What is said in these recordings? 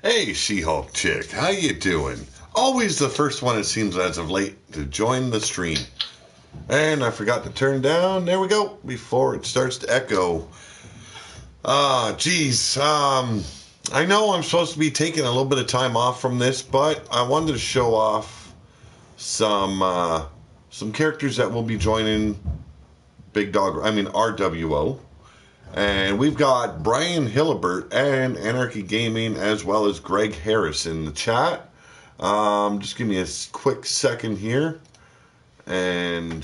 Hey, She-Hulk chick, how you doing? Always the first one, it seems, as of late, to join the stream. And I forgot to turn down, there we go, before it starts to echo. Geez, I know I'm supposed to be taking a little bit of time off from this, but I wanted to show off some characters that will be joining RWO. And we've got Brian Hillibert and Anarchy Gaming, as well as Greg Harris in the chat. Just give me a quick second here. And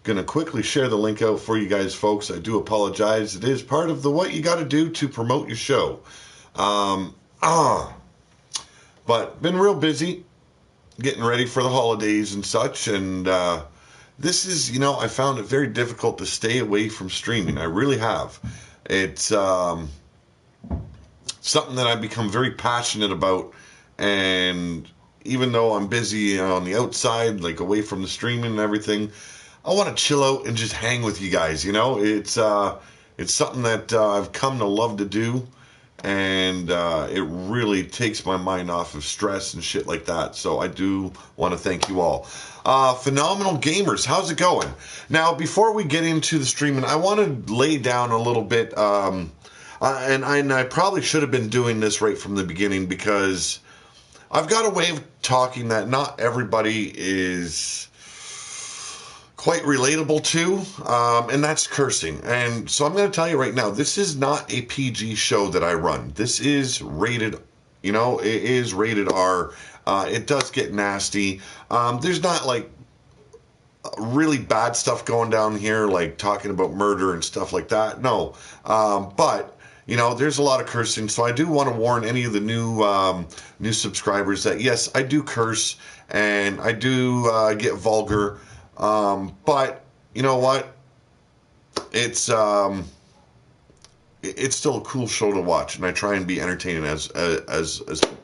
going to quickly share the link out for you guys, folks. I do apologize. It is part of the what you got to do to promote your show. But been real busy getting ready for the holidays and such. And this is, I found it very difficult to stay away from streaming. I really have. It's something that I've become very passionate about. And even though I'm busy on the outside, like away from the streaming and everything, I want to chill out and just hang with you guys. It's something that I've come to love to do. And it really takes my mind off of stress and shit like that. So I do want to thank you all. Phenomenal Gamers, how's it going? Now, before we get into the streaming, I want to lay down a little bit. And I probably should have been doing this right from the beginning, because I've got a way of talking that not everybody is quite relatable to, and that's cursing. And so I'm going to tell you right now, this is not a PG show that I run. This is rated, it is rated R. It does get nasty. There's not like really bad stuff going down here, like talking about murder and stuff like that. No. But there's a lot of cursing. So I do want to warn any of the new subscribers that, yes, I do curse and I do get vulgar. But you know what? It's still a cool show to watch, and I try and be entertaining as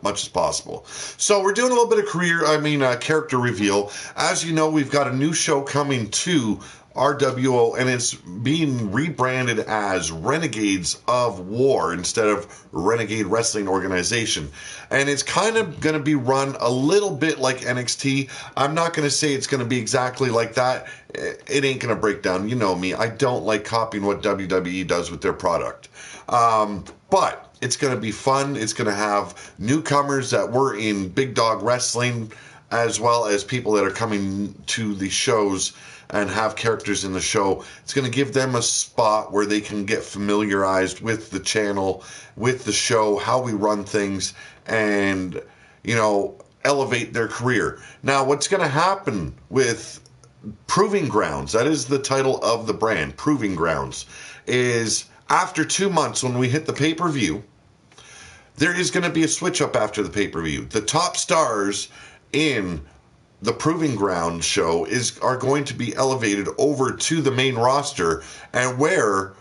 much as possible. So we're doing a little bit of character reveal. As you know, we've got a new show coming to RWO, and it's being rebranded as Renegades of War instead of Renegade Wrestling Organization. And it's kind of going to be run a little bit like NXT. I'm not going to say it's going to be exactly like that. It ain't going to break down. You know me. I don't like copying what WWE does with their product. But it's going to be fun. It's going to have newcomers that were in Big Dog Wrestling, as well as people that are coming to the shows and have characters in the show. It's going to give them a spot where they can get familiarized with the channel, with the show, how we run things, and, elevate their career. Now, what's going to happen with Proving Grounds, that is the title of the brand, Proving Grounds, is after 2 months when we hit the pay-per-view, there is going to be a switch up after the pay-per-view. The top stars in the Proving Ground show are going to be elevated over to the main roster, and where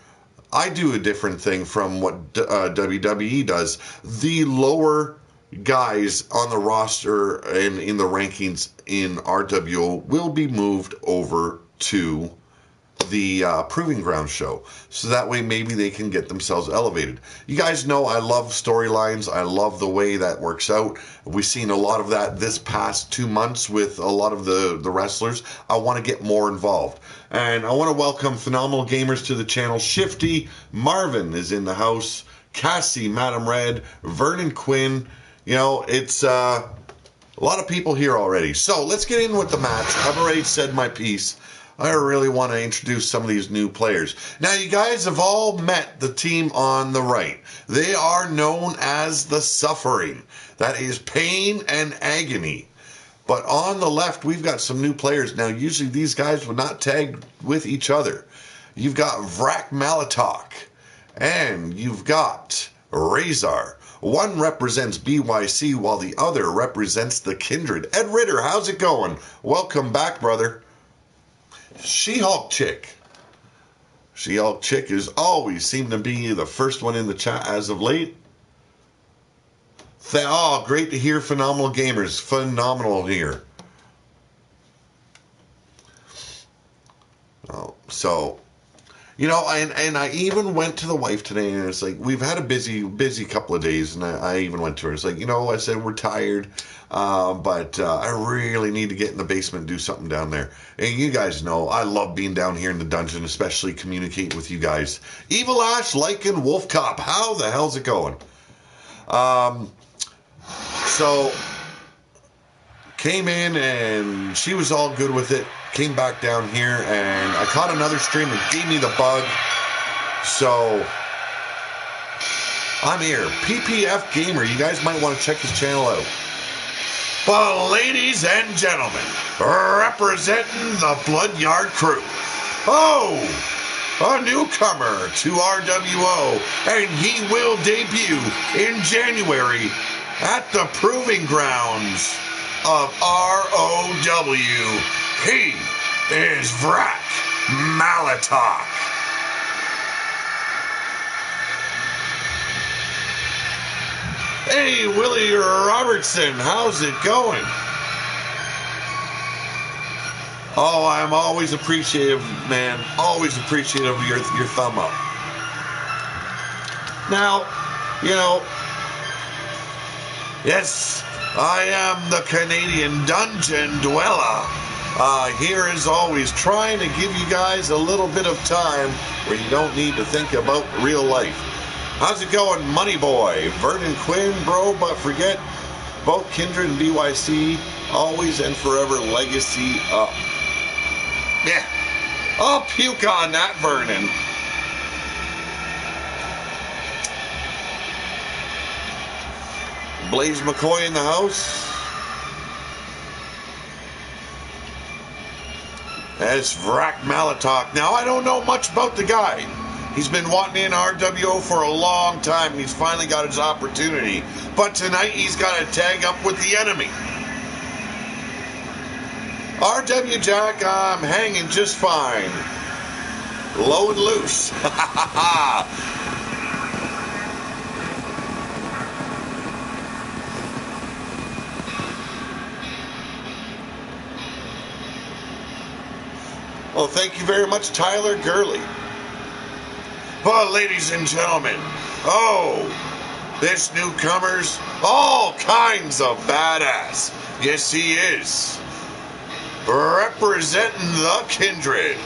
I do a different thing from what WWE does. The lower guys on the roster and in the rankings in RWO will be moved over to the Proving Ground show, so that way maybe they can get themselves elevated. You guys know I love storylines. I love the way that works out. We've seen a lot of that this past 2 months with a lot of the wrestlers. I want to get more involved, and I want to welcome Phenomenal Gamers to the channel. Shifty Marvin is in the house, Cassie, Madam Red, Vernon Quinn. It's a lot of people here already. So let's get in with the match. I've already said my piece. I really want to introduce some of these new players. Now, you guys have all met the team on the right. They are known as the Suffering. That is Pain and Agony. But on the left, we've got some new players. Now, usually these guys would not tag with each other. You've got Vrak Malatok, and you've got Razor. One represents BYC, while the other represents the Kindred. Ed Ritter, how's it going? Welcome back, brother. She-Hulk Chick. She-Hulk Chick is always seemed to be the first one in the chat as of late. Great to hear. Phenomenal Gamers. Phenomenal here. So You know, and I even went to the wife today, and it's like, we've had a busy couple of days, and I even went to her. It's like, you know, I said, we're tired, but I really need to get in the basement and do something down there. And you guys know, I love being down here in the dungeon, especially communicating with you guys. Evil Ash, Lycan, Wolf Cop, how the hell's it going? So, came in, and she was all good with it. Came back down here, and I caught another stream and gave me the bug. So I'm here. PPF Gamer. You guys might want to check his channel out. But ladies and gentlemen, representing the Bloodyard crew. Oh, a newcomer to RWO, and he will debut in January at the Proving Grounds of ROW. He is Vrak Malatok. Hey, Willie Robertson, how's it going? Oh, I'm always appreciative, man. Always appreciative of your thumb up. Now, you know, yes, I am the Canadian Dungeon Dweller. Here as always, trying to give you guys a little bit of time where you don't need to think about real life. How's it going, Money Boy? Vernon Quinn, bro, but forget both Kindred and BYC, always and forever legacy up. Yeah, I'll puke on that, Vernon. Blaze McCoy in the house. That's Vrak Malatok. Now, I don't know much about the guy. He's been wanting in RWO for a long time, and he's finally got his opportunity. But tonight, he's got to tag up with the enemy. RW Jack, I'm hanging just fine. Low and loose. Ha ha ha. Well, thank you very much, Tyler Gurley. Well, ladies and gentlemen, this newcomer's all kinds of badass. Yes, he is. Representing the Kindred,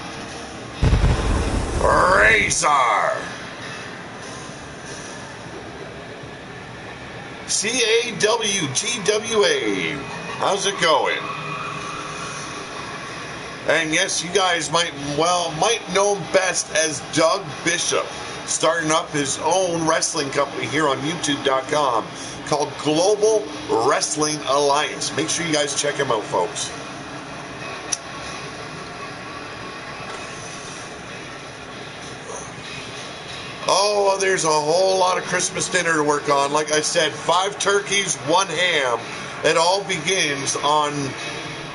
Razor. CAWGWA. How's it going? And yes, you guys might know him best as Doug Bishop, starting up his own wrestling company here on YouTube.com called Global Wrestling Alliance. Make sure you guys check him out, folks. Oh, there's a whole lot of Christmas dinner to work on. Like I said, 5 turkeys, 1 ham. It all begins on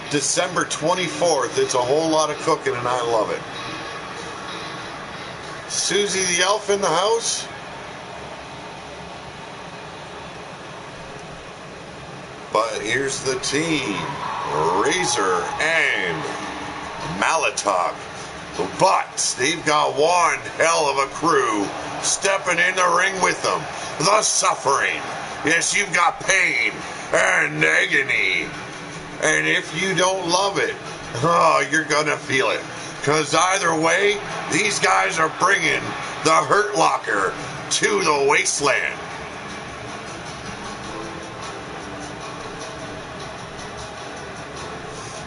December 24th. It's a whole lot of cooking, and I love it. Susie the Elf in the house. But here's the team. Razor and Malatok. But they've got one hell of a crew stepping in the ring with them. The Suffering. Yes, you've got Pain and Agony. And if you don't love it, you're going to feel it. Because either way, these guys are bringing the Hurt Locker to the Wasteland.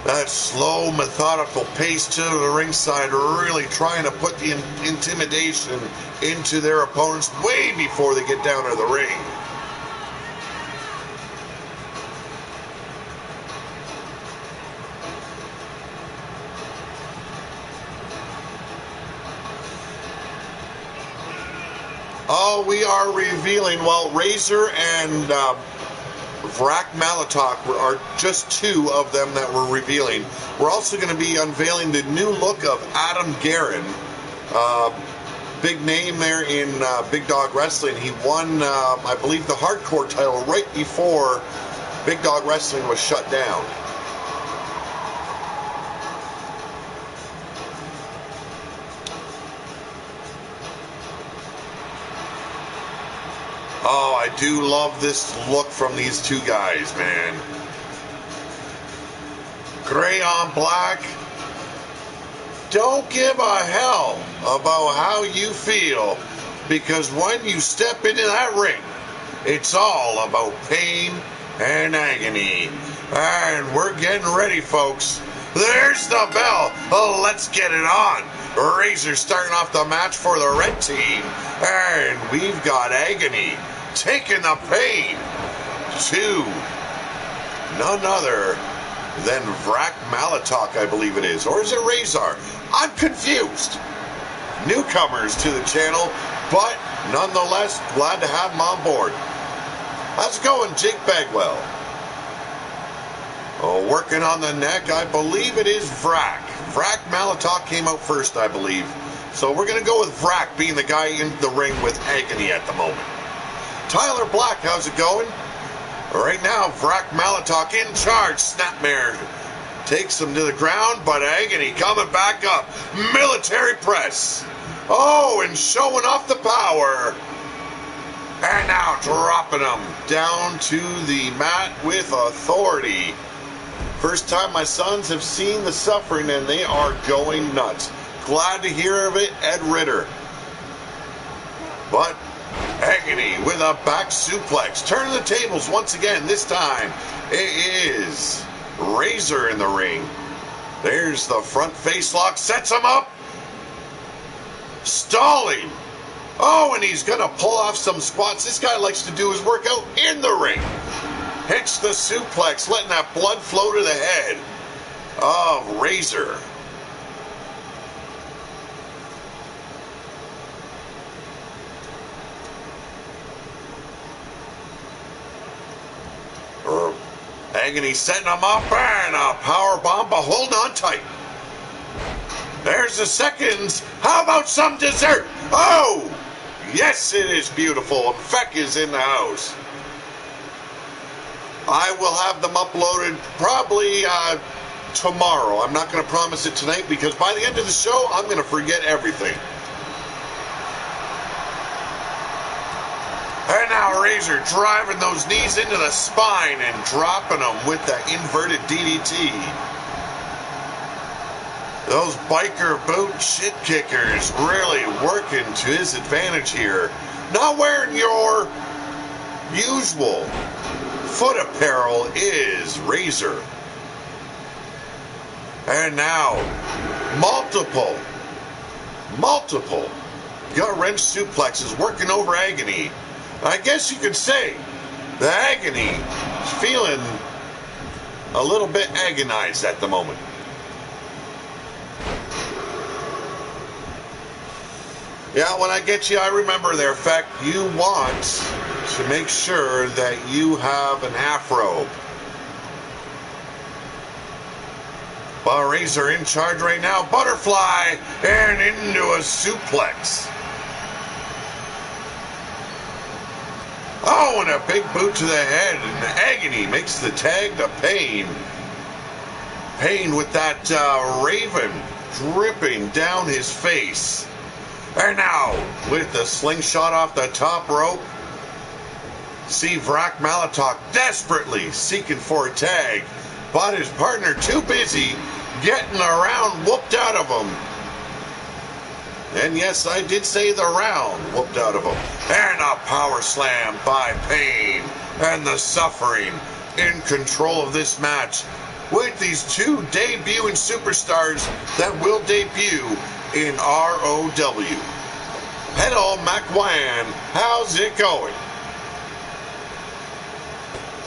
That slow, methodical pace to the ringside, really trying to put the intimidation into their opponents way before they get down to the ring. Oh, we are revealing, well, Razor and Vrak Malatok are just 2 of them that we're revealing. We're also going to be unveiling the new look of Adam Garen. Big name there in Big Dog Wrestling. He won, I believe, the hardcore title right before Big Dog Wrestling was shut down. do love this look from these two guys, man. Gray on black. Don't give a hell about how you feel, because when you step into that ring, it's all about pain and agony. And we're getting ready, folks. There's the bell. Oh, let's get it on. Razor starting off the match for the red team. And we've got Agony taking the pain to none other than Vrak Malatok, I believe it is. Or is it Razor? I'm confused. Newcomers to the channel, but nonetheless, glad to have them on board. How's it going, Jake Bagwell? Oh, working on the neck, I believe it is Vrak. Vrak Malatok came out first, I believe. So we're going to go with Vrak being the guy in the ring with Agony at the moment. Tyler Black, how's it going? Right now, Vrak Malatok in charge. Snapmare takes him to the ground, but Agony coming back up. Military press. Oh, and showing off the power. And now dropping him down to the mat with authority. First time my sons have seen the suffering, and they are going nuts. Glad to hear of it, Ed Ritter. But Agony with a back suplex. Turning the tables once again. This time it is Razor in the ring. There's the front face lock. Sets him up. Stalling. Oh, and he's going to pull off some squats. This guy likes to do his workout in the ring. Hits the suplex, letting that blood flow to the head of Razor. Agony setting him up, and a power bomb, but hold on tight. There's the seconds. How about some dessert? Oh, yes, it is beautiful. Feck is in the house. I will have them uploaded probably tomorrow. I'm not going to promise it tonight, because by the end of the show, I'm going to forget everything. And now Razor driving those knees into the spine and dropping them with the inverted DDT. Those biker boot shit kickers really working to his advantage here. Not wearing your usual foot apparel is Razor. And now multiple gut wrench suplexes working over Agony. I guess you could say that Agony is feeling a little bit agonized at the moment. Yeah, when I get you, I remember there. In fact, you want to make sure that you have an afro. But Razor in charge right now. Butterfly and into a suplex. Oh, and a big boot to the head, and Agony makes the tag to Pain. Pain with that raven dripping down his face. And now, with the slingshot off the top rope, see Vrak Malatok desperately seeking for a tag, but his partner too busy getting a round whooped out of him. And yes, I did say the round whooped out of him. And a power slam by Pain. And the Suffering in control of this match with these two debuting superstars that will debut in ROW. Hello, McWan. How's it going?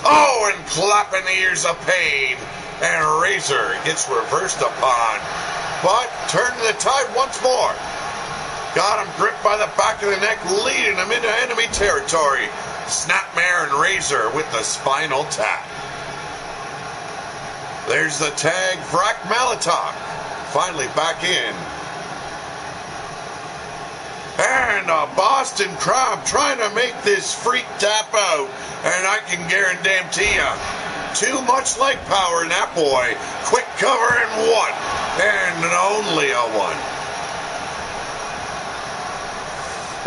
Oh, and clapping the ears of Pain. And Razor gets reversed upon. But turning the tide once more. Got him gripped by the back of the neck, leading him into enemy territory. Snapmare and Razor with the spinal tap. There's the tag, Vrak Malatok. Finally back in. And a Boston Crab trying to make this freak tap out. And I can guarantee you, too much leg power in that boy. Quick cover and one. And only a one.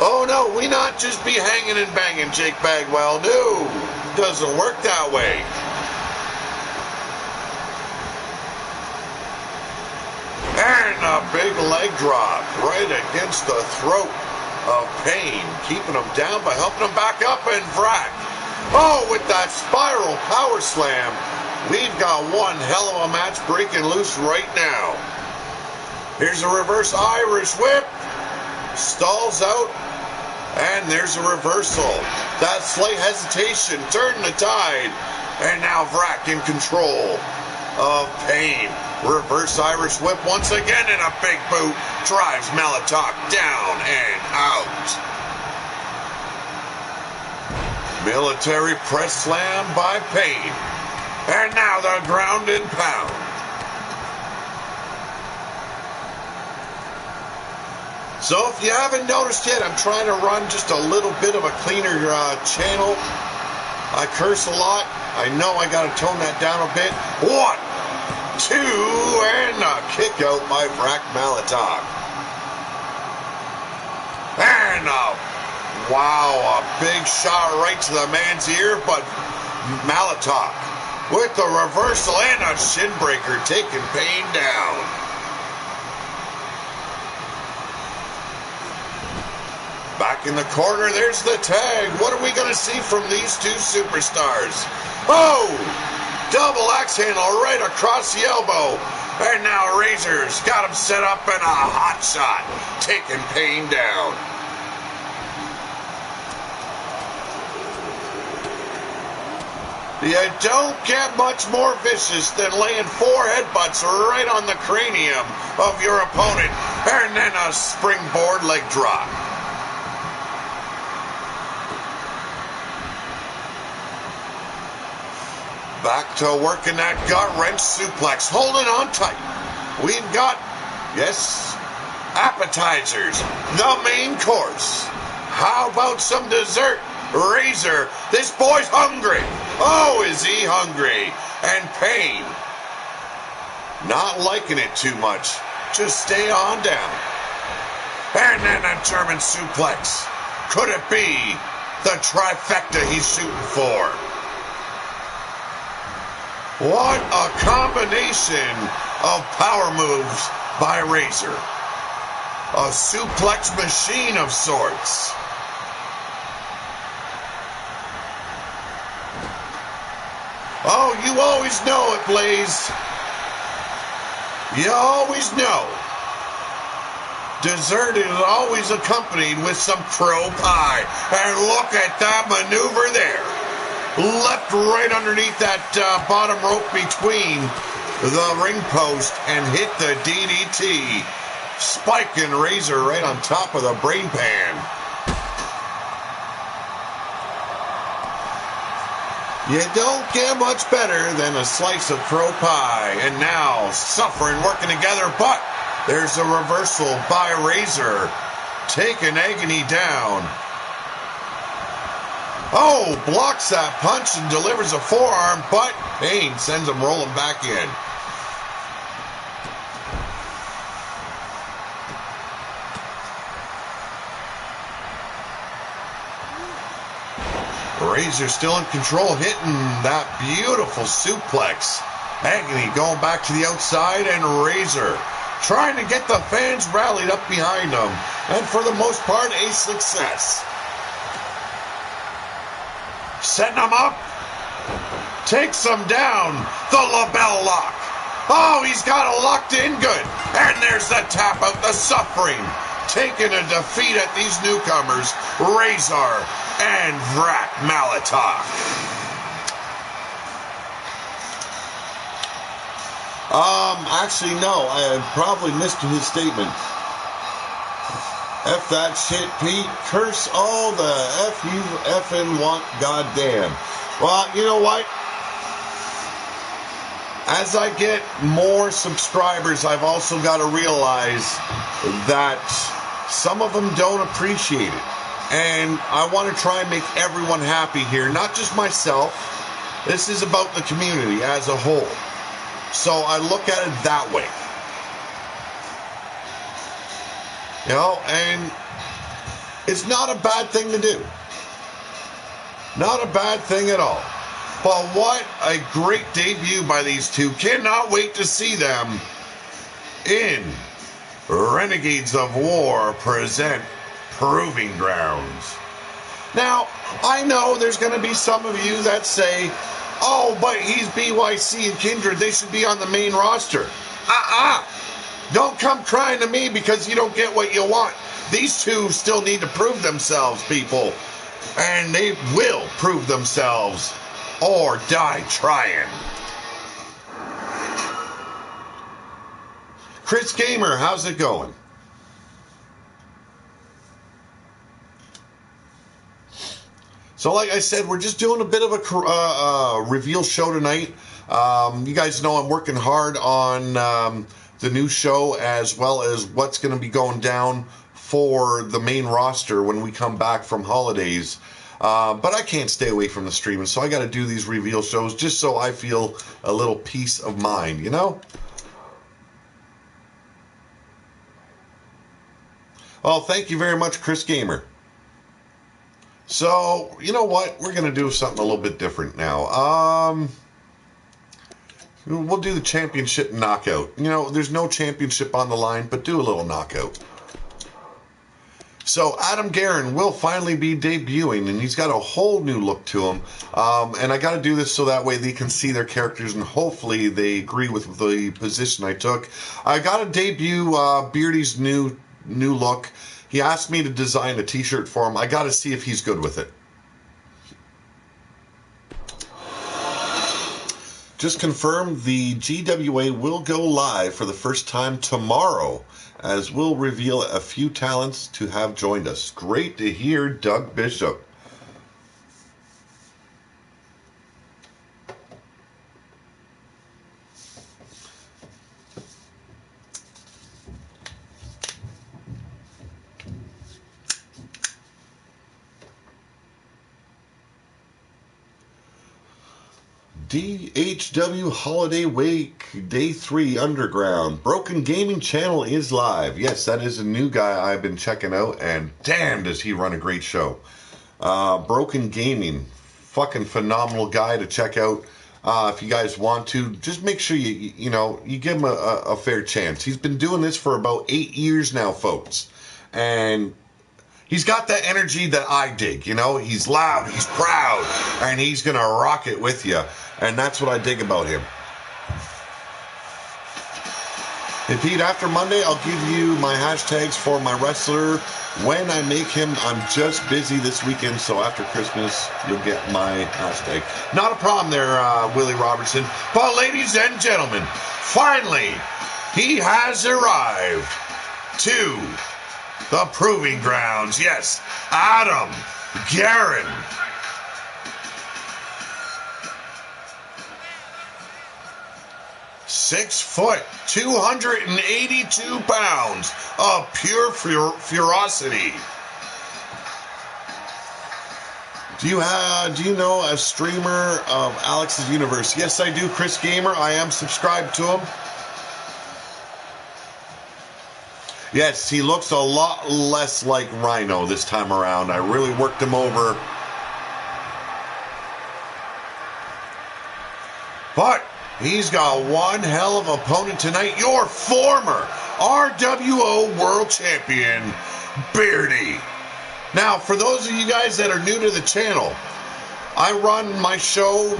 Oh no, we not just be hanging and banging, Jake Bagwell. No, doesn't work that way. And a big leg drop right against the throat of Pain, keeping him down by helping him back up, and Vrack. Oh, with that spiral power slam, we've got one hell of a match breaking loose right now. Here's a reverse Irish whip, stalls out, and there's a reversal. That slight hesitation turned the tide, and now Vrack in control of Pain. Reverse Irish whip once again, and a big boot drives Malatok down and out. Military press slam by Pain. And now the ground and pound. So if you haven't noticed yet, I'm trying to run just a little bit of a cleaner channel. I curse a lot. I know I got to tone that down a bit. 1, 2, and a kick out by Vrack Malatok. And wow, a big shot right to the man's ear, but Malatok with the reversal and a shin breaker taking Pain down. Back in the corner, there's the tag. What are we going to see from these two superstars? Oh! Double axe handle right across the elbow. And now Razor's got him set up in a hot shot, taking Pain down. You don't get much more vicious than laying 4 headbutts right on the cranium of your opponent, and then a springboard leg drop. Back to working that gut wrench suplex, holding on tight. We've got, yes, appetizers, the main course. How about some dessert? Razor, this boy's hungry. Oh, is he hungry? And Pain, not liking it too much. Just stay on down. And then a German suplex. Could it be the trifecta he's shooting for? What a combination of power moves by Razor. A suplex machine of sorts. Oh, you always know it, Blaze. You always know. Dessert is always accompanied with some crow pie. And look at that maneuver there. Left right underneath that bottom rope between the ring post and hit the DDT. Spiking Razor right on top of the brain pan. You don't get much better than a slice of crow pie. And now, Suffering working together, but there's a reversal by Razor, taking Agony down. Oh, blocks that punch and delivers a forearm, but Pain sends him rolling back in. Razor still in control, hitting that beautiful suplex. Agony going back to the outside, and Razor trying to get the fans rallied up behind him, and for the most part, a success. Setting him up, takes him down, the label lock. Oh, he's got it locked in good, and there's the tap out, the Suffering, taking a defeat at these newcomers, Razor and Vrack Malatok. Actually, no, I probably missed his statement. F that shit, Pete. Curse all the F you effing want, goddamn. Well, you know what? As I get more subscribers, I've also got to realize that some of them don't appreciate it. And I want to try and make everyone happy here, not just myself. This is about the community as a whole. So I look at it that way. You know, and It's not a bad thing to do. Not a bad thing at all. But what a great debut by these two. Cannot wait to see them in Renegades of War present Proving Grounds. Now, I know there's going to be some of you that say, oh, but he's BYC and Kindred. They should be on the main roster. Don't come crying to me because you don't get what you want. These two still need to prove themselves, people. And they will prove themselves or die trying. Chris Gamer, how's it going? So like I said, we're just doing a bit of a reveal show tonight. You guys know I'm working hard on the new show as well as what's going to be going down for the main roster when we come back from holidays. But I can't stay away from the streaming, so I got to do these reveal shows just so I feel a little peace of mind, you know? Oh, thank you very much, Chris Gamer. So, you know what? We're going to do something a little bit different now. We'll do the championship knockout. You know, there's no championship on the line, but do a little knockout. So, Adam Garen will finally be debuting, and he's got a whole new look to him. And I got to do this so that way they can see their characters, and hopefully they agree with the position I took. I got to debut Beardy's new look. He asked me to design a t-shirt for him. I got to see if he's good with it. Just confirmed the GWA will go live for the first time tomorrow, as we'll reveal a few talents to have joined us. Great to hear, Doug Bishop. DHW Holiday Week Day 3 Underground. Broken Gaming Channel is live. Yes, that is a new guy I've been checking out, and damn does he run a great show. Broken Gaming, fucking phenomenal guy to check out. If you guys want to, just make sure you give him a fair chance. He's been doing this for about 8 years now, folks. And he's got that energy that I dig, you know? He's loud, he's proud, and he's going to rock it with you. And that's what I dig about him. And Pete, after Monday, I'll give you my hashtags for my wrestler when I make him. I'm just busy this weekend, so after Christmas, you'll get my hashtag. Not a problem there, Willie Robertson. But ladies and gentlemen, finally, he has arrived to the Proving Grounds. Yes, Adam Garen. 6 foot, 282 pounds of pure ferocity. Do you know a streamer of Alex's Universe? Yes, I do, Chris Gamer. I am subscribed to him. Yes, he looks a lot less like Rhino this time around. I really worked him over. But he's got one hell of an opponent tonight. Your former RWO World Champion, Beardy. Now, for those of you guys that are new to the channel, I run my show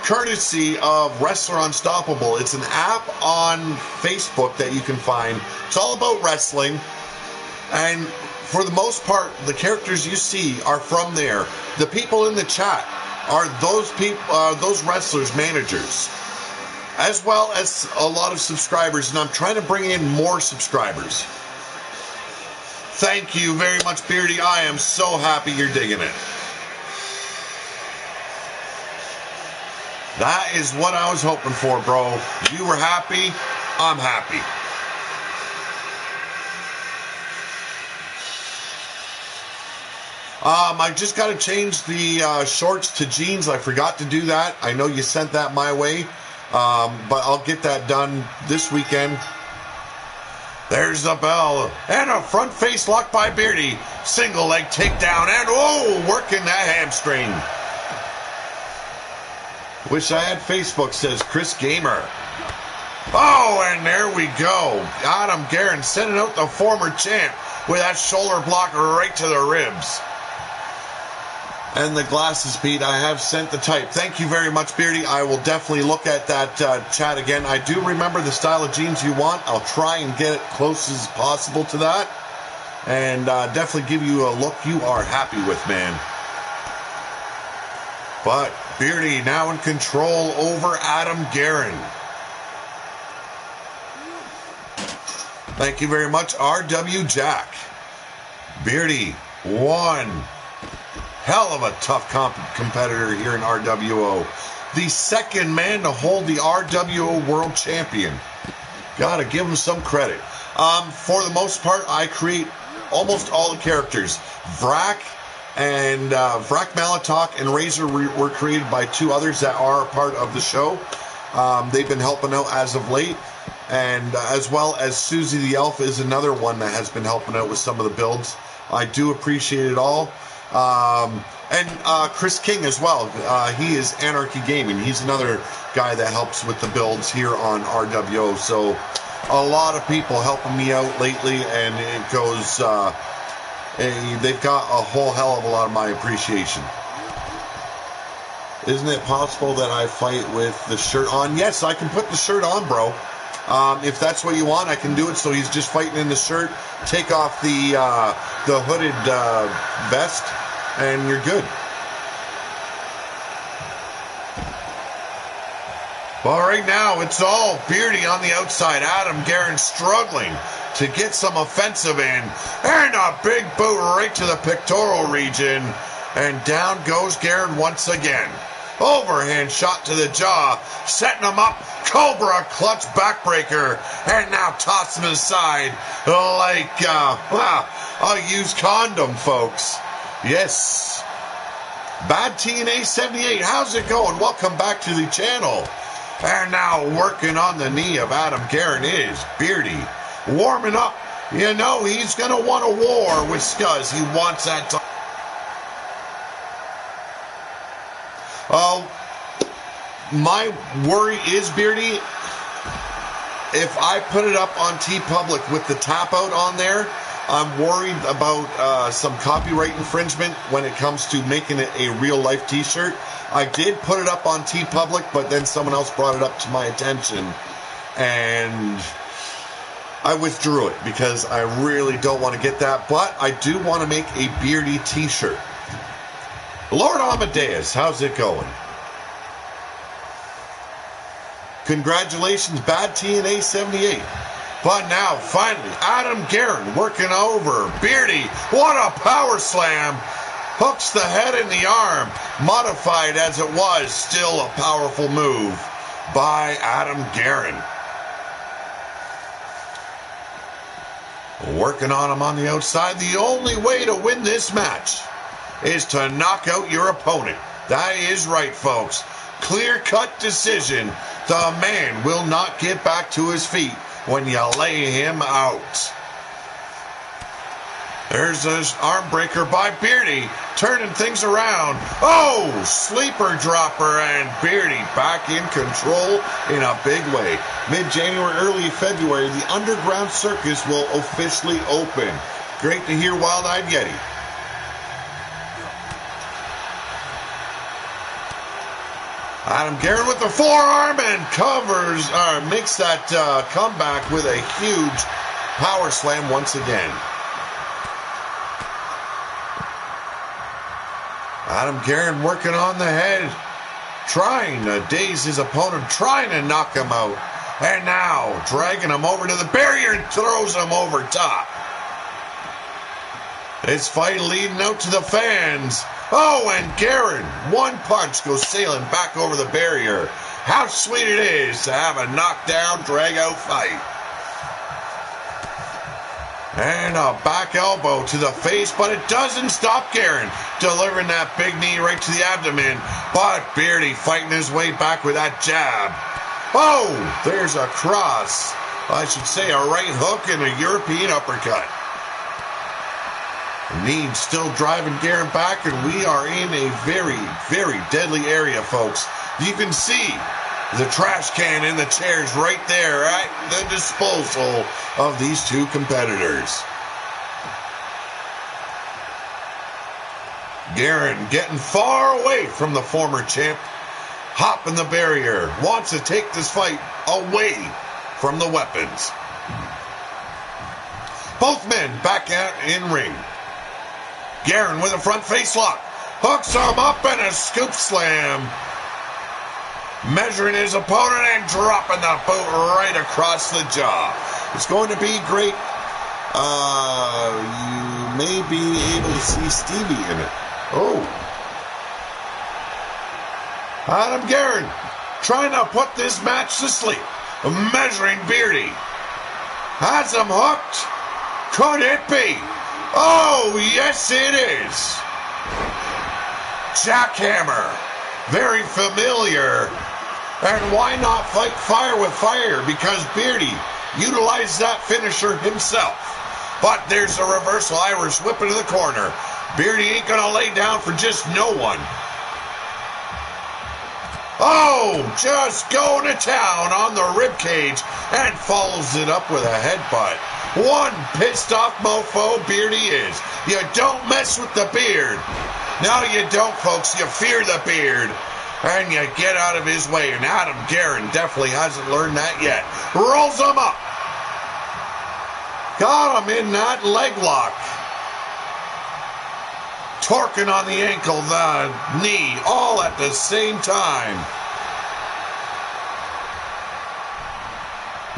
courtesy of Wrestler Unstoppable. It's an app on Facebook that you can find. It's all about wrestling. And for the most part, the characters you see are from there. The people in the chat are those wrestlers' managers, as well as a lot of subscribers, and I'm trying to bring in more subscribers. Thank you very much, Beardy. I am so happy you're digging it. That is what I was hoping for, bro. You were happy, I'm happy. I just got to change the shorts to jeans. I forgot to do that. I know you sent that my way, but I'll get that done this weekend. There's the bell, and a front face lock by Beardy. Single leg takedown, and oh, working that hamstring. Wish I had Facebook, says Chris Gamer. Oh, and there we go. Adam Garen sending out the former champ with that shoulder block right to the ribs. And the glasses, Pete, I have sent the type. Thank you very much, Beardy. I will definitely look at that chat again. I do remember the style of jeans you want. I'll try and get it close as possible to that. And definitely give you a look you are happy with, man. But Beardy now in control over Adam Garen. Thank you very much, RW Jack. Beardy, one hell of a tough competitor here in RWO. The second man to hold the RWO World Champion. Gotta give him some credit. For the most part, I create almost all the characters. Vrak and Vrak Malatok and Razor were created by two others that are a part of the show. They've been helping out as of late. And as well as Susie the Elf is another one that has been helping out with some of the builds. I do appreciate it all. And Chris King as well. He is Anarchy Gaming. He's another guy that helps with the builds here on RWO. So a lot of people helping me out lately, and it goes. They've got a whole hell of a lot of my appreciation. Isn't it possible that I fight with the shirt on? Yes, I can put the shirt on, bro. If that's what you want, I can do it. So he's just fighting in the shirt. Take off the hooded vest, and you're good. Well, right now, it's all Beardy on the outside. Adam Garen struggling to get some offensive in. And a big boot right to the pectoral region. And down goes Garen once again. Overhand shot to the jaw, setting him up. Cobra clutch backbreaker, and now toss him aside like a used condom, folks. Yes. Bad TNA 78, how's it going? Welcome back to the channel. And now working on the knee of Adam Garen is Beardy. Warming up. You know, he's going to want a war with Scuzz. He wants that time. My worry is, Beardy, if I put it up on TeePublic with the tap out on there, I'm worried about some copyright infringement when it comes to making it a real life t-shirt. I did put it up on TeePublic, but then someone else brought it up to my attention, and I withdrew it because I really don't want to get that, but I do want to make a Beardy t-shirt. Lord Amadeus, how's it going? Congratulations, Bad TNA 78. But now, finally, Adam Garen working over Beardy. What a power slam. Hooks the head and the arm. Modified as it was, still a powerful move by Adam Garen. Working on him on the outside. The only way to win this match is to knock out your opponent. That is right, folks. Clear-cut decision. The man will not get back to his feet when you lay him out. There's this arm breaker by Beardy, turning things around. Oh, sleeper dropper, and Beardy back in control in a big way. Mid-January, early February, the Underground Circus will officially open. Great to hear, Wild-Eyed Yeti. Adam Garen with the forearm and makes that comeback with a huge power slam once again. Adam Garen working on the head, trying to daze his opponent, trying to knock him out. And now dragging him over to the barrier and throws him over top. This fight leading out to the fans. Oh, and Garen, one punch goes sailing back over the barrier. How sweet it is to have a knockdown, drag-out fight. And a back elbow to the face, but it doesn't stop Garen delivering that big knee right to the abdomen. But Beardy fighting his way back with that jab. Oh, there's a cross. I should say a right hook and a European uppercut. Need still driving Garen back, and we are in a very, very deadly area, folks. You can see the trash can and the chairs right there at the disposal of these two competitors. Garen getting far away from the former champ, hopping the barrier, wants to take this fight away from the weapons. Both men back out in ring. Garen with a front face lock, hooks him up and a scoop slam. Measuring his opponent and dropping the boot right across the jaw. It's going to be great. You may be able to see Stevie in it. Oh. Adam Garen trying to put this match to sleep. Measuring Beardy. Has him hooked. Could it be? Oh, yes it is. Jackhammer. Very familiar. And why not fight fire with fire? Because Beardy utilized that finisher himself. But there's a reversal Irish whip into the corner. Beardy ain't going to lay down for just no one. Oh, just going to town on the ribcage and follows it up with a headbutt. One pissed off mofo Beardy is. You don't mess with the beard. No, you don't, folks. You fear the beard. And you get out of his way. And Adam Garen definitely hasn't learned that yet. Rolls him up. Got him in that leg lock. Torquing on the ankle, the knee, all at the same time.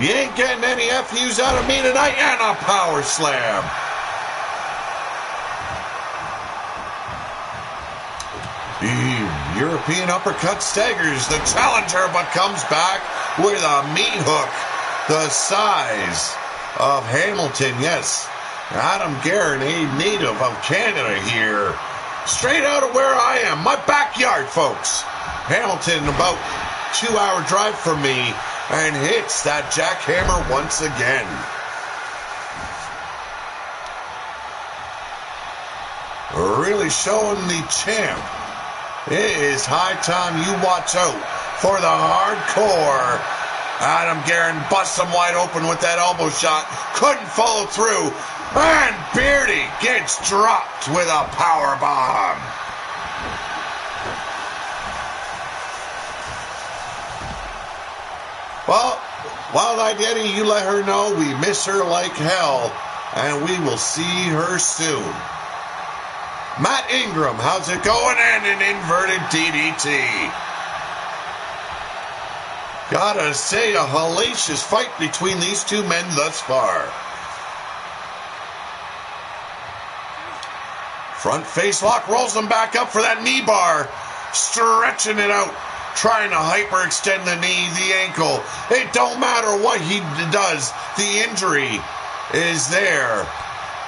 You ain't getting any FUs out of me tonight, and a power slam. The European uppercut staggers the challenger, but comes back with a meat hook the size of Hamilton. Yes, Adam Garen, a native of Canada here. Straight out of where I am, my backyard, folks. Hamilton, about 2-hour drive from me, and hits that jackhammer once again. Really showing the champ. It is high time you watch out for the hardcore. Adam Garen busts him wide open with that elbow shot. Couldn't follow through. And Beardy gets dropped with a power bomb. Well, Wild Eyed Eddie, you let her know we miss her like hell, and we will see her soon. Matt Ingram, how's it going? And an inverted DDT. Gotta say, a hellacious fight between these two men thus far. Front face lock, rolls him back up for that knee bar. Stretching it out. Trying to hyperextend the knee, the ankle. It don't matter what he does. The injury is there.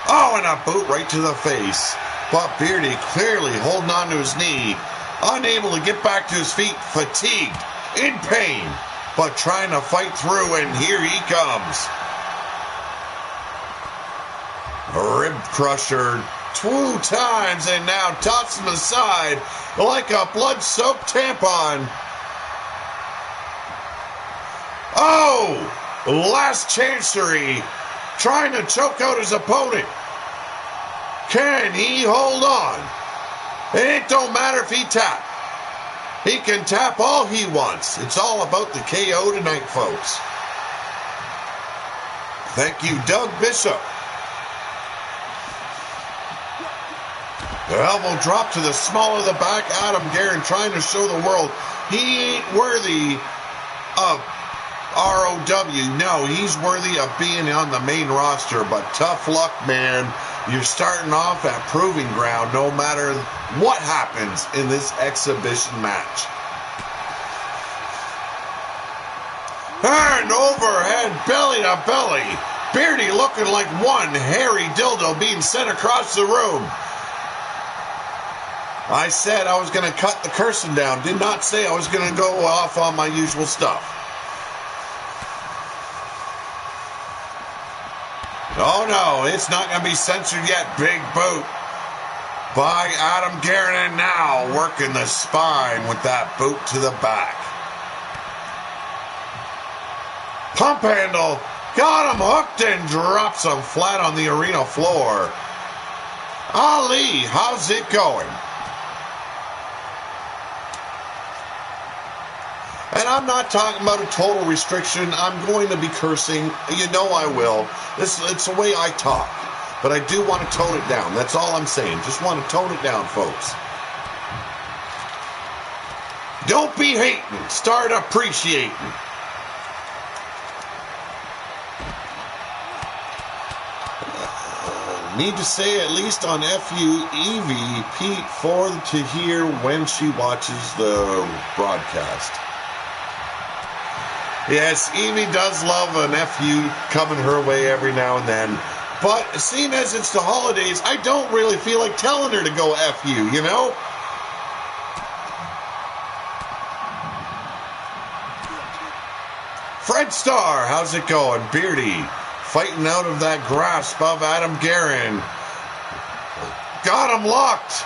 Oh, and a boot right to the face. But Beardy clearly holding on to his knee. Unable to get back to his feet. Fatigued. In pain. But trying to fight through, and here he comes. A rib crusher 2 times, and now tossing him aside like a blood-soaked tampon. Oh! Last chancery. Trying to choke out his opponent. Can he hold on? It don't matter if he tap. He can tap all he wants. It's all about the KO tonight, folks. Thank you, Doug Bishop. The elbow drop to the small of the back. Adam Garen trying to show the world he ain't worthy of ROW. No, he's worthy of being on the main roster, but tough luck, man. You're starting off at proving ground no matter what happens in this exhibition match. And overhead, belly to belly. Beardy looking like one hairy dildo being sent across the room. I said I was going to cut the cursing down. Did not say I was going to go off on my usual stuff. Oh no, it's not going to be censored yet. Big boot by Adam Garen, and now working the spine with that boot to the back. Pump handle, got him hooked and drops him flat on the arena floor. Ali, how's it going? And I'm not talking about a total restriction. I'm going to be cursing. You know I will. It's the way I talk. But I do want to tone it down. That's all I'm saying. Just want to tone it down, folks. Don't be hating. Start appreciating. Need to say at least on FU Evie Pete for to hear when she watches the broadcast. Yes, Evie does love an FU coming her way every now and then. But seeing as it's the holidays, I don't really feel like telling her to go FU, you know? Fred Starr, how's it going? Beardy, fighting out of that grasp of Adam Garen. Got him locked.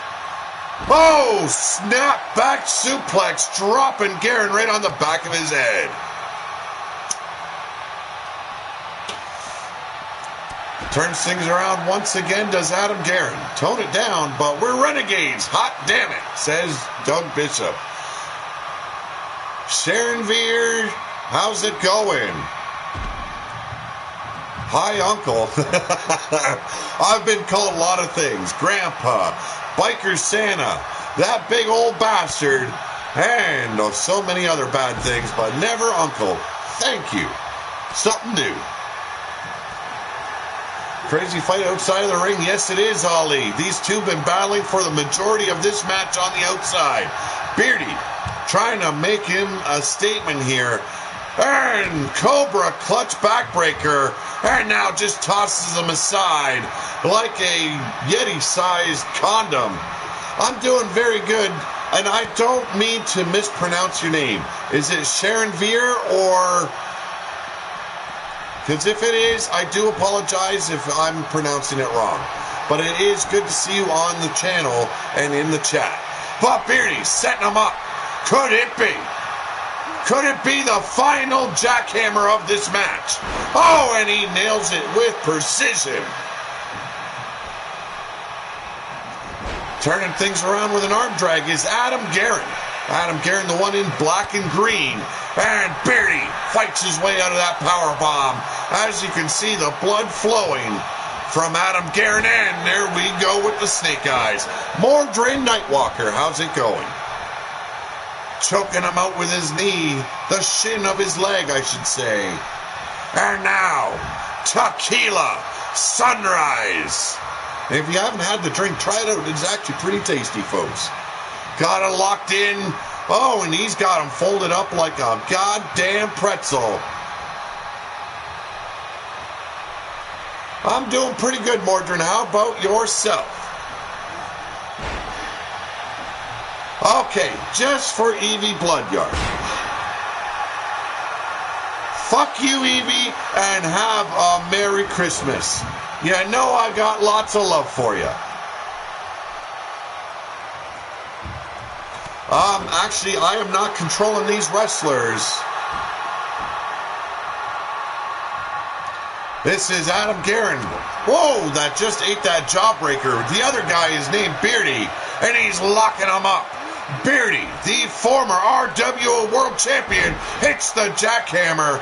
Oh, snap back suplex, dropping Garen right on the back of his head. Turns things around once again, does Adam Garen. Tone it down, but we're renegades. Hot damn it, says Doug Bishop. Sharon Veer, how's it going? Hi, Uncle. I've been called a lot of things. Grandpa, Biker Santa, that big old bastard, and so many other bad things, but never Uncle. Thank you. Something new. Crazy fight outside of the ring. Yes, it is, Ali. These two have been battling for the majority of this match on the outside. Beardy trying to make him a statement here. And Cobra clutch backbreaker. And now just tosses him aside like a Yeti-sized condom. I'm doing very good. And I don't mean to mispronounce your name. Is it Sharon Veer or... Because if it is, I do apologize if I'm pronouncing it wrong. But it is good to see you on the channel and in the chat. But Beardy setting him up. Could it be? Could it be the final jackhammer of this match? Oh, and he nails it with precision. Turning things around with an arm drag is Adam Garen. Adam Garen, the one in black and green. And Beardy fights his way out of that power bomb. As you can see, the blood flowing from Adam Garen. And there we go with the snake eyes. Mordred Nightwalker, how's it going? Choking him out with his knee. The shin of his leg, I should say. And now, Tequila Sunrise. And if you haven't had the drink, try it out. It's actually pretty tasty, folks. Got it locked in. Oh, and he's got him folded up like a goddamn pretzel. I'm doing pretty good, Mordred. How about yourself? Okay, just for Evie Bloodyard. Fuck you, Evie, and have a Merry Christmas. You know I got lots of love for you. Actually, I am not controlling these wrestlers. This is Adam Garen. Whoa, that just ate that jawbreaker. The other guy is named Beardy, and he's locking him up. Beardy, the former RWO World Champion, hits the jackhammer.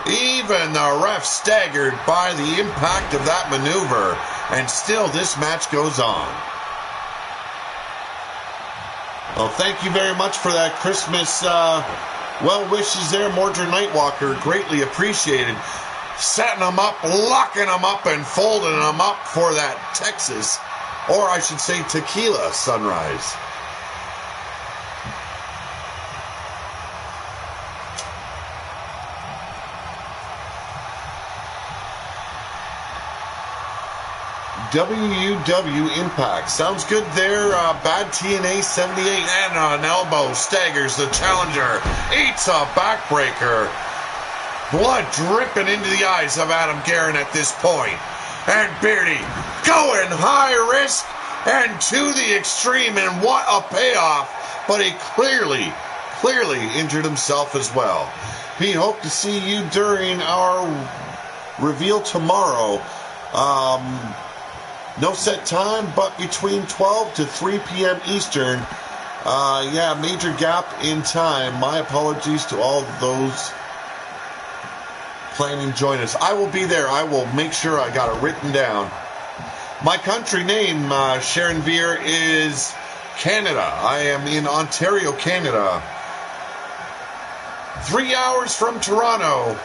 Even the ref staggered by the impact of that maneuver, and still this match goes on. Well, thank you very much for that Christmas well wishes there, Mordred Nightwalker. Greatly appreciated. Setting them up, locking them up, and folding them up for that Texas, or I should say Tequila Sunrise. WUW Impact. Sounds good there. Bad TNA 78 and an elbow staggers the challenger. Eats a backbreaker. blood dripping into the eyes of Adam Garen at this point. And Beardy going high risk and to the extreme, and what a payoff. But he clearly injured himself as well. We hope to see you during our reveal tomorrow. No set time, but between 12 to 3 p.m. Eastern. Yeah, major gap in time. My apologies to all those planning to join us. I will be there. I will make sure I got it written down. My country name, Sharon Veer, is Canada. I am in Ontario, Canada. 3 hours from Toronto.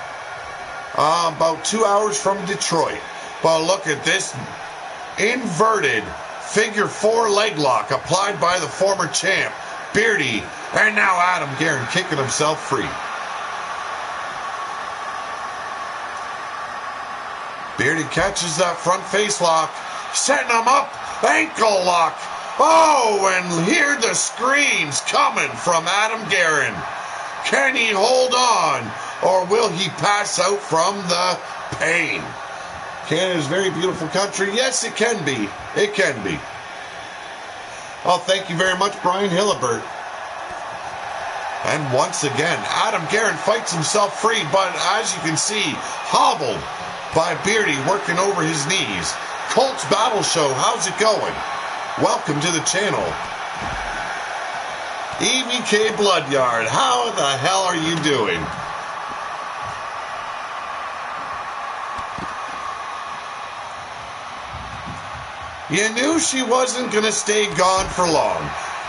About 2 hours from Detroit. But look at this inverted figure 4 leg lock applied by the former champ, Beardy. And now Adam Garen kicking himself free. Beardy catches that front face lock, setting him up, ankle lock. Oh, and hear the screams coming from Adam Garen. Can he hold on, or will he pass out from the pain? Canada's a very beautiful country. Yes, it can be. It can be. Oh, thank you very much, Brian Hillibert. And once again, Adam Garen fights himself free, but as you can see, hobbled by Beardy working over his knees. Colt's Battle Show, how's it going? Welcome to the channel. EVK Bloodyard, how the hell are you doing? You knew she wasn't going to stay gone for long.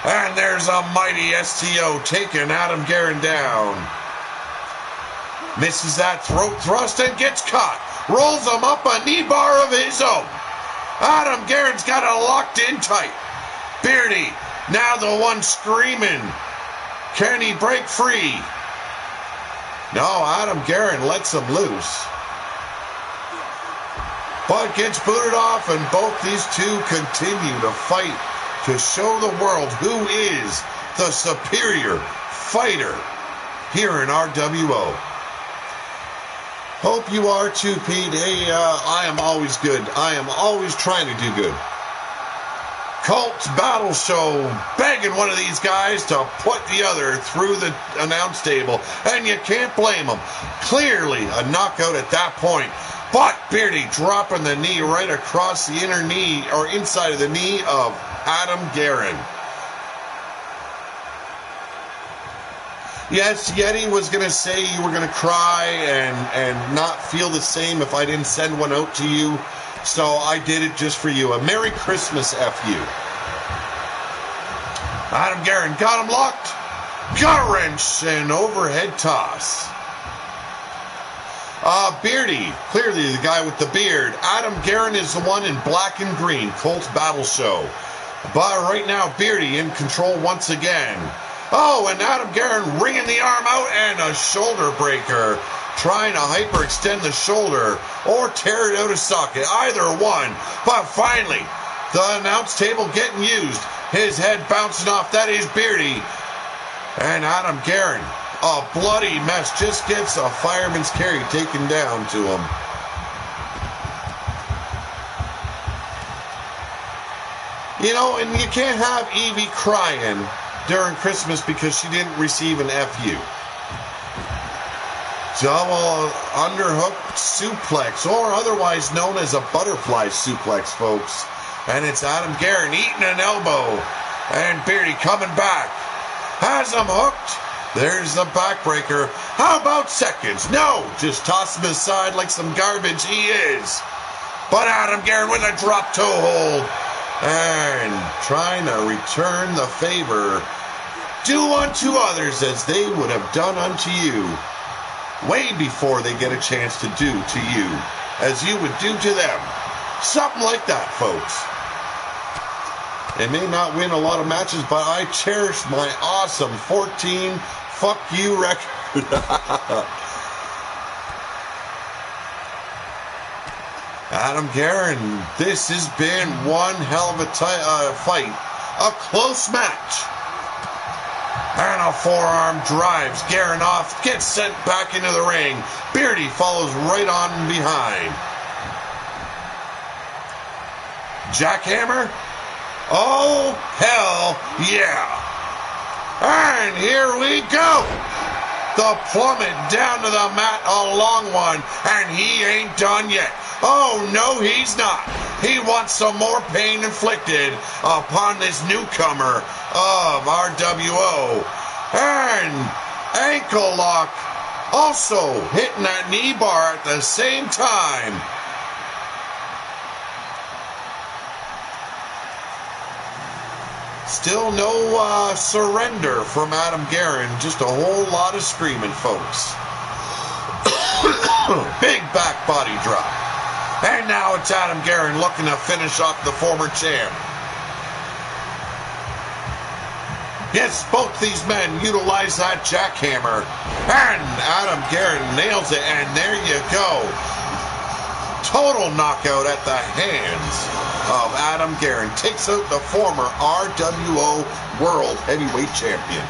And there's a mighty STO taking Adam Garen down. Misses that throat thrust and gets caught. Rolls him up a knee bar of his own. Adam Garen's got it locked in tight. Beardy, now the one screaming. Can he break free? No, Adam Garen lets him loose. But gets booted off, and both these two continue to fight to show the world who is the superior fighter here in RWO. Hope you are too, Pete. Hey, I am always good. I am always trying to do good. Colt's Battle Show begging one of these guys to put the other through the announce table, and you can't blame him. Clearly a knockout at that point, but Beardy dropping the knee right across the inner knee, or inside of the knee of Adam Garen. Yes, Yeti was going to say you were going to cry and not feel the same if I didn't send one out to you. So I did it just for you. A Merry Christmas, F you. Adam Garen got him locked. Gut wrench and overhead toss. Beardy, clearly the guy with the beard. Adam Garen is the one in black and green. Colt's Battle Show. But right now, Beardy in control once again. Oh, and Adam Garen wringing the arm out and a shoulder breaker. Trying to hyperextend the shoulder or tear it out of socket. Either one. But finally, the announce table getting used. His head bouncing off. That is Beardy. And Adam Garen, a bloody mess, just gets a fireman's carry taken down to him. You know, and you can't have Evie crying during Christmas because she didn't receive an FU. Double underhook suplex, or otherwise known as a butterfly suplex, folks. And it's Adam Garen eating an elbow. And Beardy coming back. Has him hooked. There's the backbreaker. How about seconds? No, just toss him aside like some garbage he is. But Adam Garen with a drop toe hold. And trying to return the favor. Do unto others as they would have done unto you. Way before they get a chance to do to you as you would do to them. Something like that, folks. They may not win a lot of matches, but I cherish my awesome 14 fuck you record. Adam Garen, this has been one hell of a fight. A close match. And a A forearm drives Garen off, gets sent back into the ring. Beardy follows right on behind. Jackhammer? Oh, hell yeah. And here we go. The plummet down to the mat, a long one, and he ain't done yet. Oh, no, he's not. He wants some more pain inflicted upon this newcomer of RWO. And ankle lock, also hitting that knee bar at the same time. Still no surrender from Adam Garen. Just a whole lot of screaming, folks. Big back body drop. And now it's Adam Garen looking to finish off the former champ. Yes, both these men utilize that jackhammer. And Adam Garen nails it, and there you go. Total knockout at the hands of Adam Garen. Takes out the former RWO World Heavyweight Champion.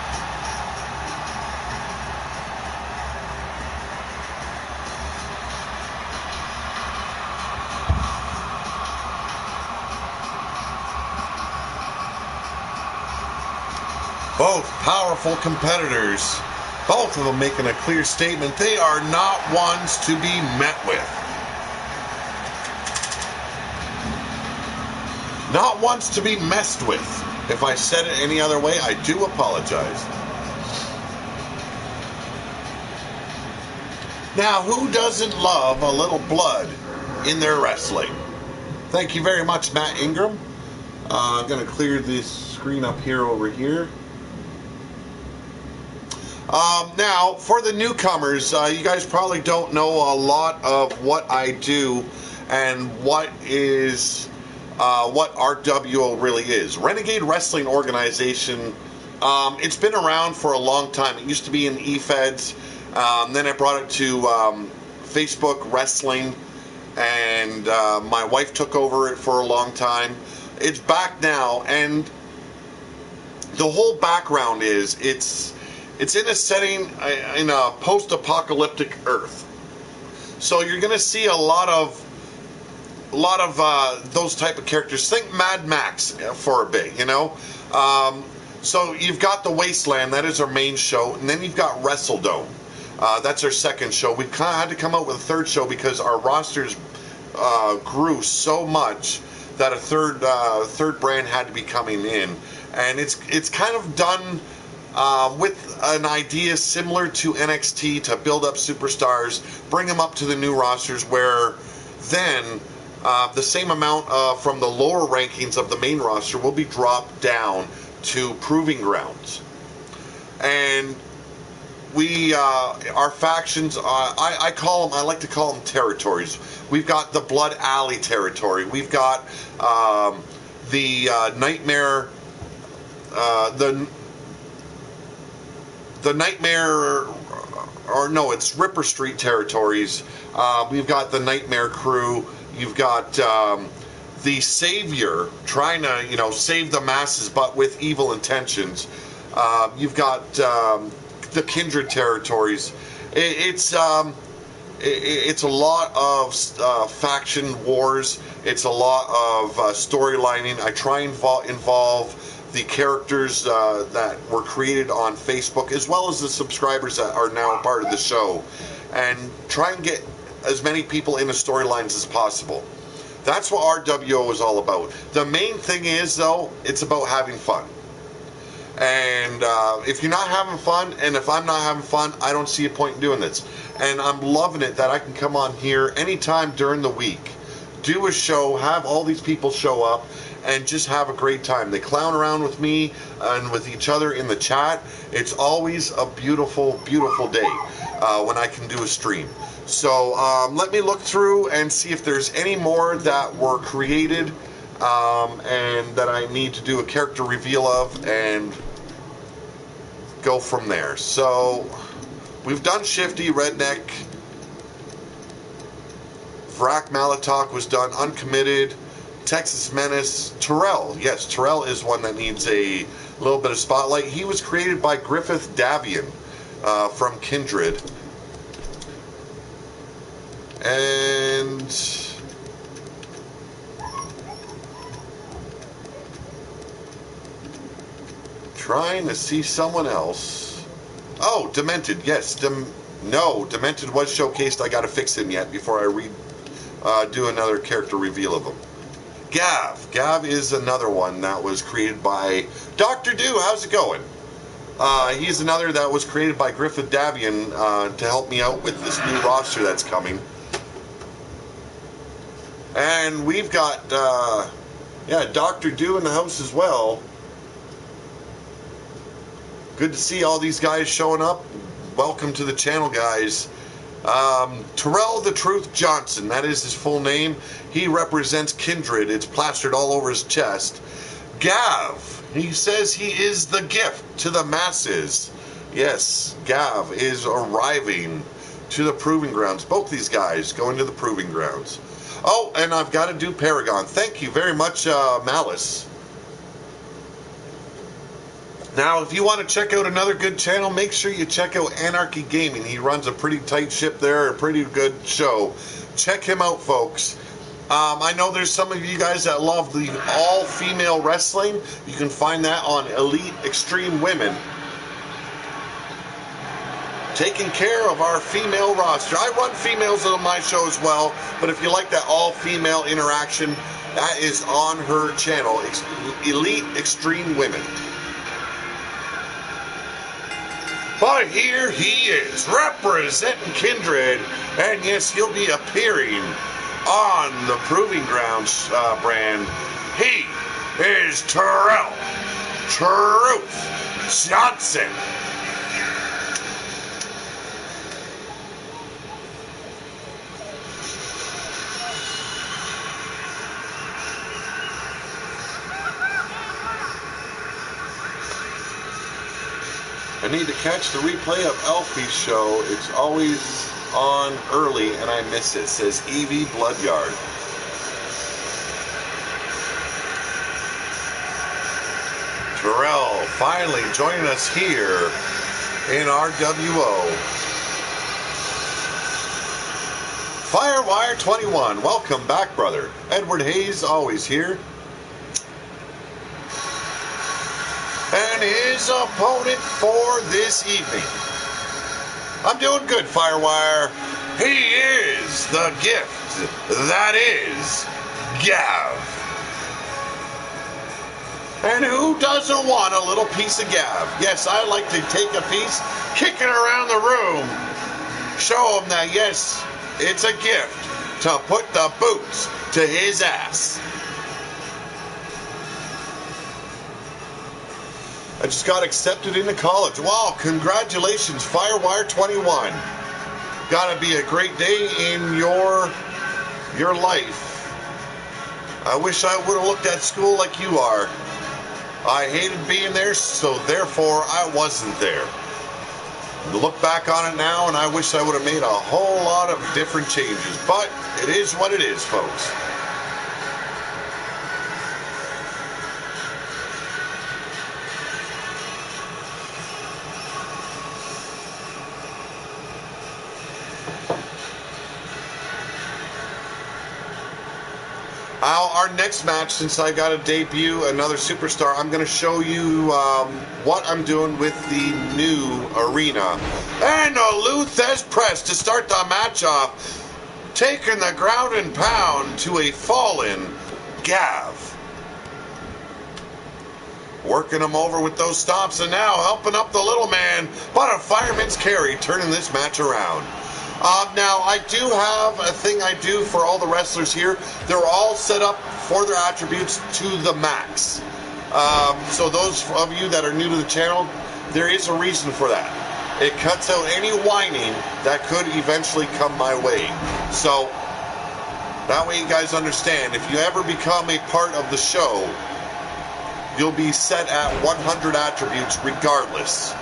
Both powerful competitors, both of them making a clear statement. They are not ones to be met with. Not ones to be messed with. If I said it any other way, I do apologize. Now, who doesn't love a little blood in their wrestling? Thank you very much, Matt Ingram. I'm going to clear this screen up here over here. Now, for the newcomers, you guys probably don't know a lot of what I do and what RWO really is. Renegade Wrestling Organization, it's been around for a long time. It used to be in eFeds, then I brought it to Facebook Wrestling, and my wife took over it for a long time. It's back now, and the whole background is it's in a setting in a post-apocalyptic Earth. So you're going to see a lot of those type of characters. Think Mad Max for a bit, you know. So you've got the Wasteland, that is our main show, and then you've got WrestleDome. That's our second show. We kind of had to come out with a third show because our rosters grew so much that a third brand had to be coming in, and it's kind of done with an idea similar to NXT to build up superstars, bring them up to the new rosters, where then the same amount from the lower rankings of the main roster will be dropped down to proving grounds. And we, our factions, I like to call them territories. We've got the Blood Alley territory. We've got the Nightmare, the Nightmare, or no, it's Ripper Street territories. We've got the Nightmare Crew. You've got the Savior trying to, you know, save the masses, but with evil intentions. You've got the Kindred territories. It's a lot of faction wars. It's a lot of storylining. I try and involve the characters that were created on Facebook, as well as the subscribers that are now a part of the show, and try and get as many people into storylines as possible. That's what RWO is all about. The main thing is, though, it's about having fun. And if you're not having fun, and if I'm not having fun, I don't see a point in doing this. And I'm loving it that I can come on here anytime during the week, do a show, have all these people show up, and just have a great time. They clown around with me and with each other in the chat. It's always a beautiful, beautiful day when I can do a stream. So let me look through and see if there's any more that were created and that I need to do a character reveal of, and go from there. So we've done Shifty, Redneck, Vrak Malatok was done, Uncommitted, Texas Menace, Tyrell. Yes, Tyrell is one that needs a A little bit of spotlight. He was created by Griffith Davian from Kindred. And trying to see someone else. Oh, Demented. Yes, Demented was showcased. I got to fix him yet before I do another character reveal of him. Gav. Gav is another one that was created by Dr. Do. How's it going? He's another that was created by Griffith Davian to help me out with this new roster that's coming. And we've got, Dr. Do in the house as well. Good to see all these guys showing up. Welcome to the channel, guys. Tyrell the Truth Johnson, that is his full name. He represents Kindred. It's plastered all over his chest. Gav, he says he is the gift to the masses. Yes, Gav is arriving to the Proving Grounds. Both these guys going to the Proving Grounds. Oh, and I've got to do Paragon. Thank you very much, Malice. Now, if you want to check out another good channel, make sure you check out Anarchy Gaming. He runs a pretty tight ship there, a pretty good show. Check him out, folks. I know there's some of you guys that love the all-female wrestling. You can find that on Elite Extreme Women. Taking care of our female roster. I run females on my show as well, but if you like that all-female interaction, that is on her channel, Elite Extreme Women. But here he is, representing Kindred, and yes, he'll be appearing on the Proving Grounds brand. He is Tyrell Truth Johnson. I need to catch the replay of Elfie's show. It's always on early and I miss it, says Evie Bloodyard. Tyrell finally joining us here in RWO. Firewire 21, welcome back, brother. Edward Hayes, always here. And his opponent for this evening. I'm doing good, Firewire. He is the gift that is Gav. And who doesn't want a little piece of Gav? Yes, I like to take a piece, kick it around the room, show him that, yes, it's a gift to put the boots to his ass. I just got accepted into college. Wow, congratulations, Firewire 21. Gotta be a great day in your life. I wish I would have looked at school like you are. I hated being there, so therefore I wasn't there. Look back on it now, and I wish I would have made a whole lot of different changes. But it is what it is, folks. Our next match, since I got to debut another superstar, I'm going to show you what I'm doing with the new arena. And a Luthez press to start the match off, taking the ground and pound to a fallen Gav. Working him over with those stomps, and now helping up the little man, but a fireman's carry turning this match around. Now, I do have a thing I do for all the wrestlers here. They're all set up for their attributes to the max. So those of you that are new to the channel, there is a reason for that. It cuts out any whining that could eventually come my way. So that way you guys understand, if you ever become a part of the show, you'll be set at 100 attributes regardless.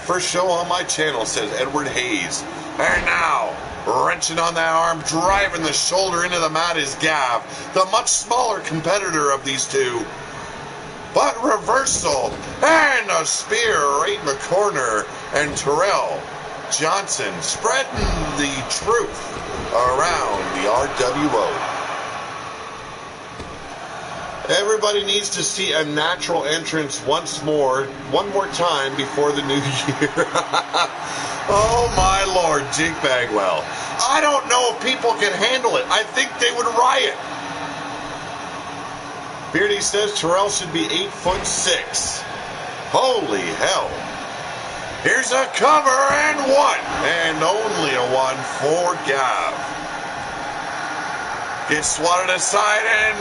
First show on my channel, says Edward Hayes. And now, Wrenching on that arm, driving the shoulder into the mat is Gav, the much smaller competitor of these two. But reversal, and a spear right in the corner, and Tyrell Johnson spreading the truth around the RWO. Everybody needs to see a natural entrance one more time before the new year. Oh my Lord, Jake Bagwell. I don't know if people can handle it. I think they would riot. Beardy says Tyrell should be 8'6". Holy hell. Here's a cover and one. And only a one for Gav. Gets swatted aside and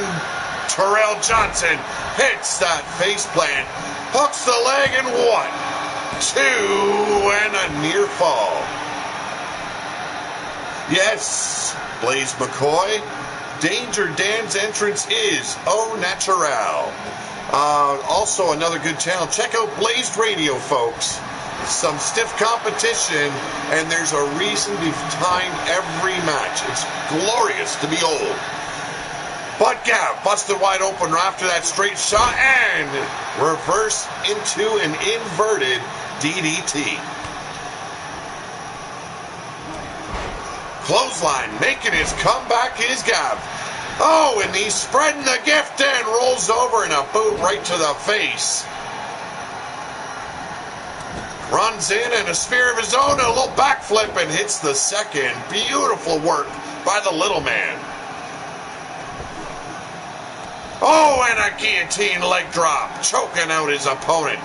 Tyrell Johnson hits that face plant. Hooks the leg and one. Two and a near fall. Yes, Blaze McCoy. Danger Dan's entrance is au naturel. Also another good channel. Check out Blazed Radio, folks. Some stiff competition, and there's a reason behind every match. It's glorious to behold. But Gav busted wide open after that straight shot and reverse into an inverted DDT. Clothesline making his comeback is Gav. Oh, and he's spreading the gift and rolls over in a boot right to the face. Runs in and a spear of his own and a little backflip and hits the second. Beautiful work by the little man. Oh, and a guillotine leg drop, choking out his opponent.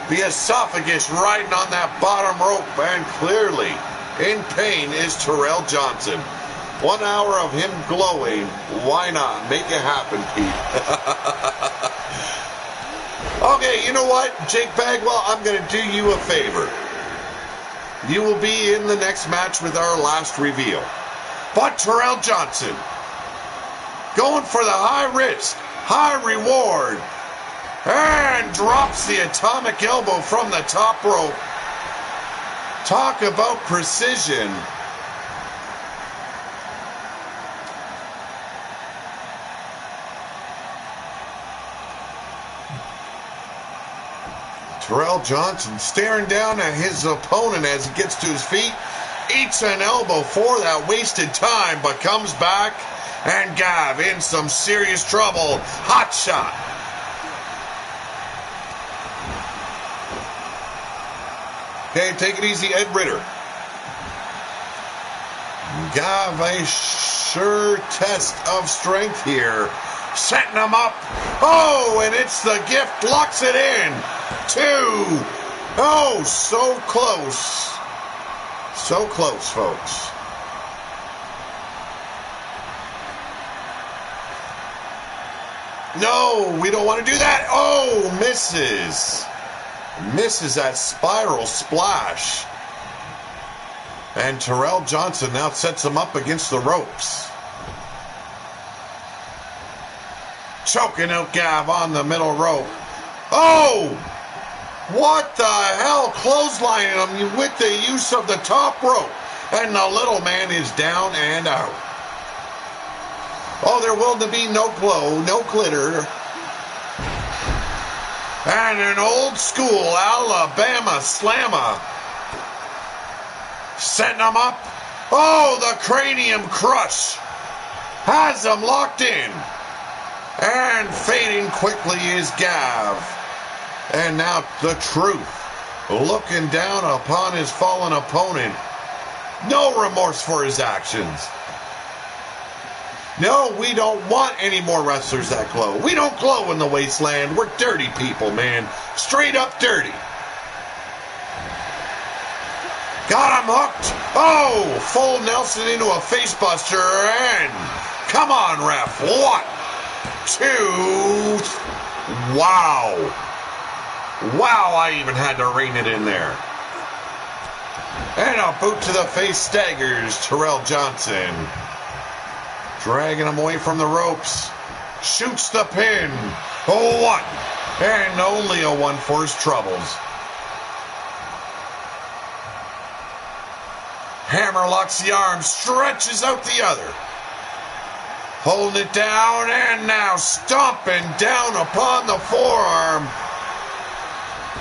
The esophagus riding on that bottom rope, and clearly in pain is Tyrell Johnson. 1 hour of him glowing. Why not? Make it happen, Pete. Okay, you know what, Jake Bagwell, I'm going to do you a favor. You will be in the next match with our last reveal. But Tyrell Johnson, going for the high risk, high reward, and drops the atomic elbow from the top rope. Talk about precision. Tyrell Johnson staring down at his opponent as he gets to his feet, eats an elbow for that wasted time, but comes back, and Gav in some serious trouble. Hot shot. Okay, take it easy, Ed Ritter. Gav, a sure test of strength here. Setting him up. Oh, and it's the gift. Locks it in. Two. Oh, so close. So close, folks. No, we don't want to do that. Oh, misses. Misses that spiral splash. And Tyrell Johnson now sets him up against the ropes. Choking out Gav on the middle rope. Oh! What the hell? Clotheslining him with the use of the top rope. And the little man is down and out. Oh, there will be no glow, no glitter. And an old school Alabama slammer. Setting him up. Oh, the cranium crush. Has him locked in. And fading quickly is Gav. And now the truth. Looking down upon his fallen opponent. No remorse for his actions. No, we don't want any more wrestlers that glow. We don't glow in the Wasteland. We're dirty people, man. Straight up dirty. Got him hooked. Oh, full Nelson into a facebuster. And come on, ref. 1, 2. Wow. Wow, I even had to rein it in there. And a boot to the face staggers Tyrell Johnson. Dragging him away from the ropes. Shoots the pin. Oh, 1. And only a 1 for his troubles. Hammer locks the arm, stretches out the other. Holding it down, and now stomping down upon the forearm.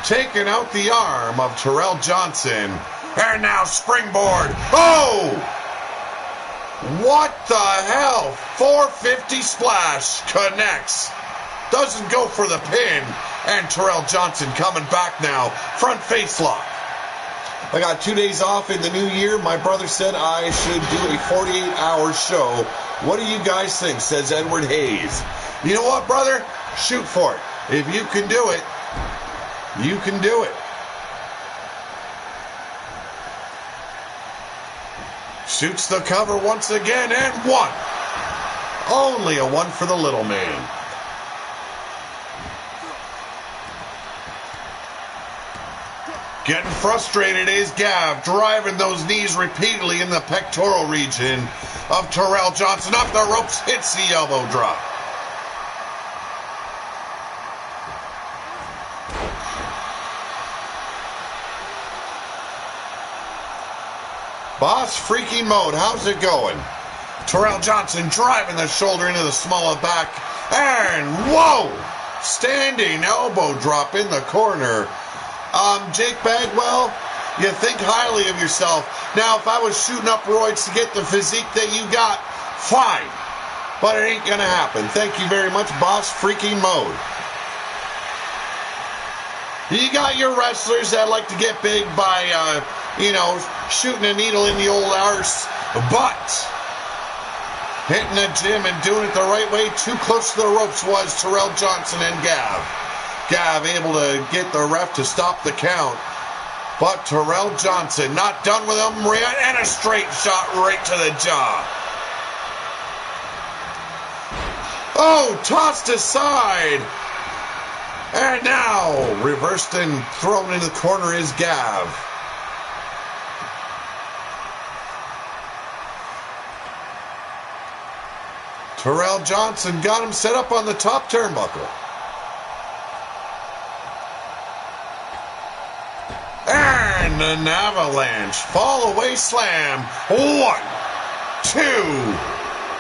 Taking out the arm of Tyrell Johnson. And now springboard. Oh! What the hell? 450 splash connects. Doesn't go for the pin. And Tyrell Johnson coming back now. Front face lock. I got 2 days off in the new year. My brother said I should do a 48-hour show. What do you guys think? Says Edward Hayes. You know what, brother? Shoot for it. If you can do it, you can do it. Shoots the cover once again, and one. Only a one for the little man. Getting frustrated is Gav, driving those knees repeatedly in the pectoral region of Tyrell Johnson. Off the ropes, hits the elbow drop. Boss freaky mode, how's it going? Tyrell Johnson driving the shoulder into the small of back. And whoa! Standing elbow drop in the corner. Jake Bagwell, you think highly of yourself. Now, if I was shooting up roids to get the physique that you got, fine. But it ain't gonna happen. Thank you very much, boss freaking mode. You got your wrestlers that like to get big by, shooting a needle in the old arse. But hitting the gym and doing it the right way, too close to the ropes was Tyrell Johnson and Gav. Gav able to get the ref to stop the count. But Tyrell Johnson not done with him, and a straight shot right to the jaw. Oh, tossed aside. And now, reversed and thrown into the corner is Gav. Tyrell Johnson got him set up on the top turnbuckle. And an avalanche. Fall away slam. 1, 2.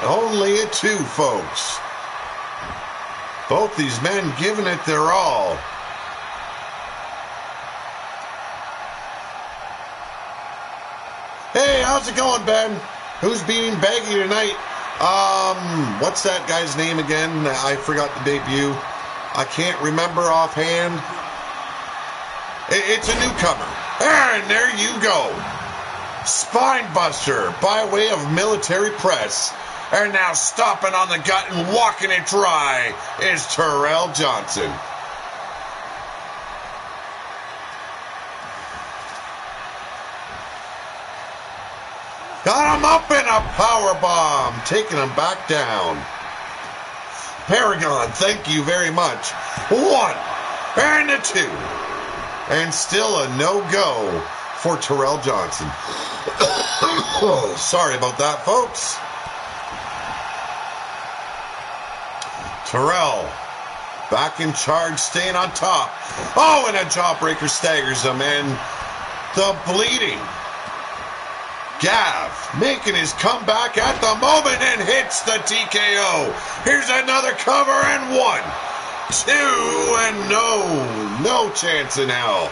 Only a 2, folks. Both these men giving it their all. Hey, how's it going, Ben? Who's beating Baggy tonight? What's that guy's name again? I forgot the debut. I can't remember offhand. It's a newcomer. And there you go. Spine buster by way of military press. And now stomping on the gut and walking it dry is Tyrell Johnson. Got him up in a power bomb, taking him back down. Paragon, thank you very much. 1 and a 2. And still a no-go for Tyrell Johnson. Sorry about that, folks. Tyrell back in charge, staying on top. Oh, and a jawbreaker staggers him, and the bleeding. Gav making his comeback at the moment and hits the TKO. Here's another cover and 1, 2, and no chance in hell.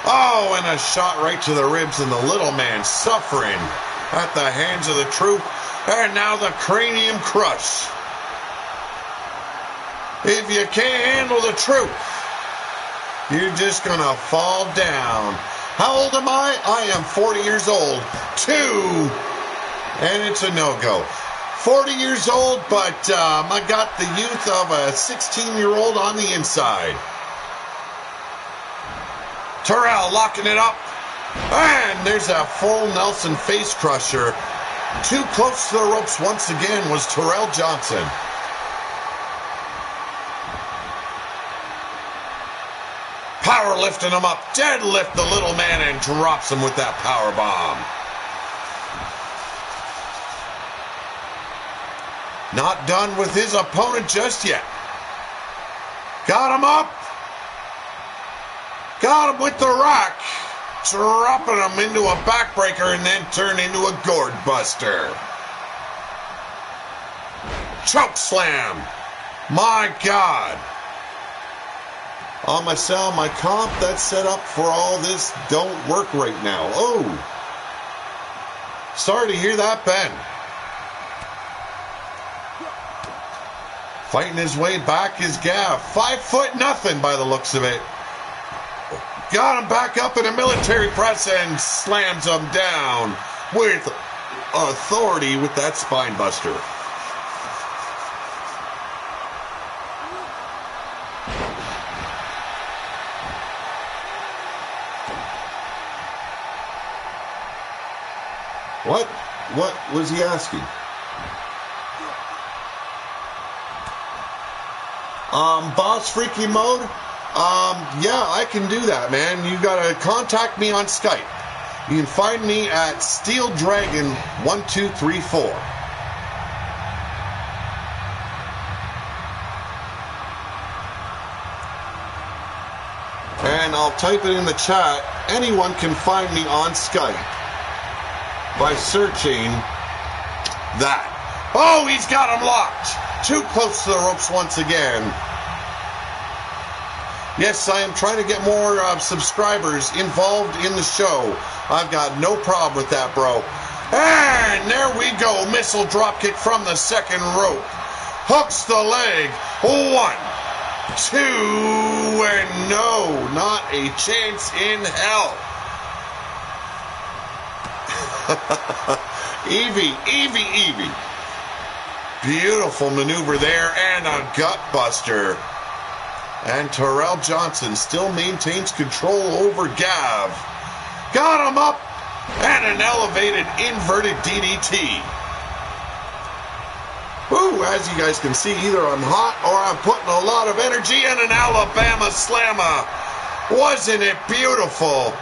Oh, and a shot right to the ribs, and the little man suffering at the hands of the troop. And now the cranium crush. If you can't handle the truth, you're just going to fall down. How old am I? I am 40 years old. 2. And it's a no-go. 40 years old, but I got the youth of a 16-year-old on the inside. Tyrell locking it up. And there's a full Nelson face crusher. Too close to the ropes once again was Tyrell Johnson. Power lifting him up. Deadlift the little man and drops him with that power bomb. Not done with his opponent just yet. Got him up. Got him with the rock. dropping him into a backbreaker and then turn into a gourd buster. Choke slam. My God. On my sell, my comp, that's set up for all this don't work right now. Oh. Sorry to hear that, Ben. Fighting his way back is Gav. 5'0" by the looks of it. Got him back up in a military press and slams him down with authority with that spine buster. What was he asking? Boss Freaky Mode? Yeah, I can do that, man. You gotta contact me on Skype. You can find me at Steel Dragon 1234. And I'll type it in the chat. Anyone can find me on Skype by searching that. Oh, he's got him locked. Too close to the ropes once again. Yes, I am trying to get more subscribers involved in the show. I've got no problem with that, bro. And there we go. Missile dropkick from the second rope. Hooks the leg. 1, 2, and no, not a chance in hell. Evie. Beautiful maneuver there and a gut buster. And Tyrell Johnson still maintains control over Gav. Got him up and an elevated inverted DDT. Ooh, as you guys can see, either I'm hot or I'm putting a lot of energy in an Alabama Slammer. Wasn't it beautiful?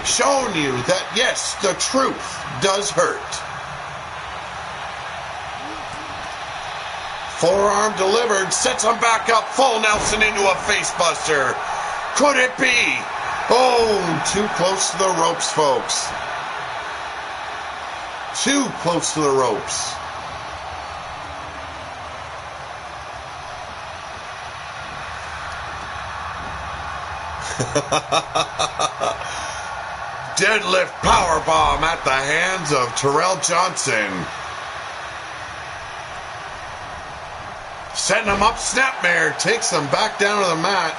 Showing you that, yes, the truth does hurt. Forearm delivered, sets him back up, full Nelson into a facebuster. Could it be? Oh, too close to the ropes, folks. Too close to the ropes. Deadlift powerbomb at the hands of Tyrell Johnson. Setting him up, snapmare, takes him back down to the mat.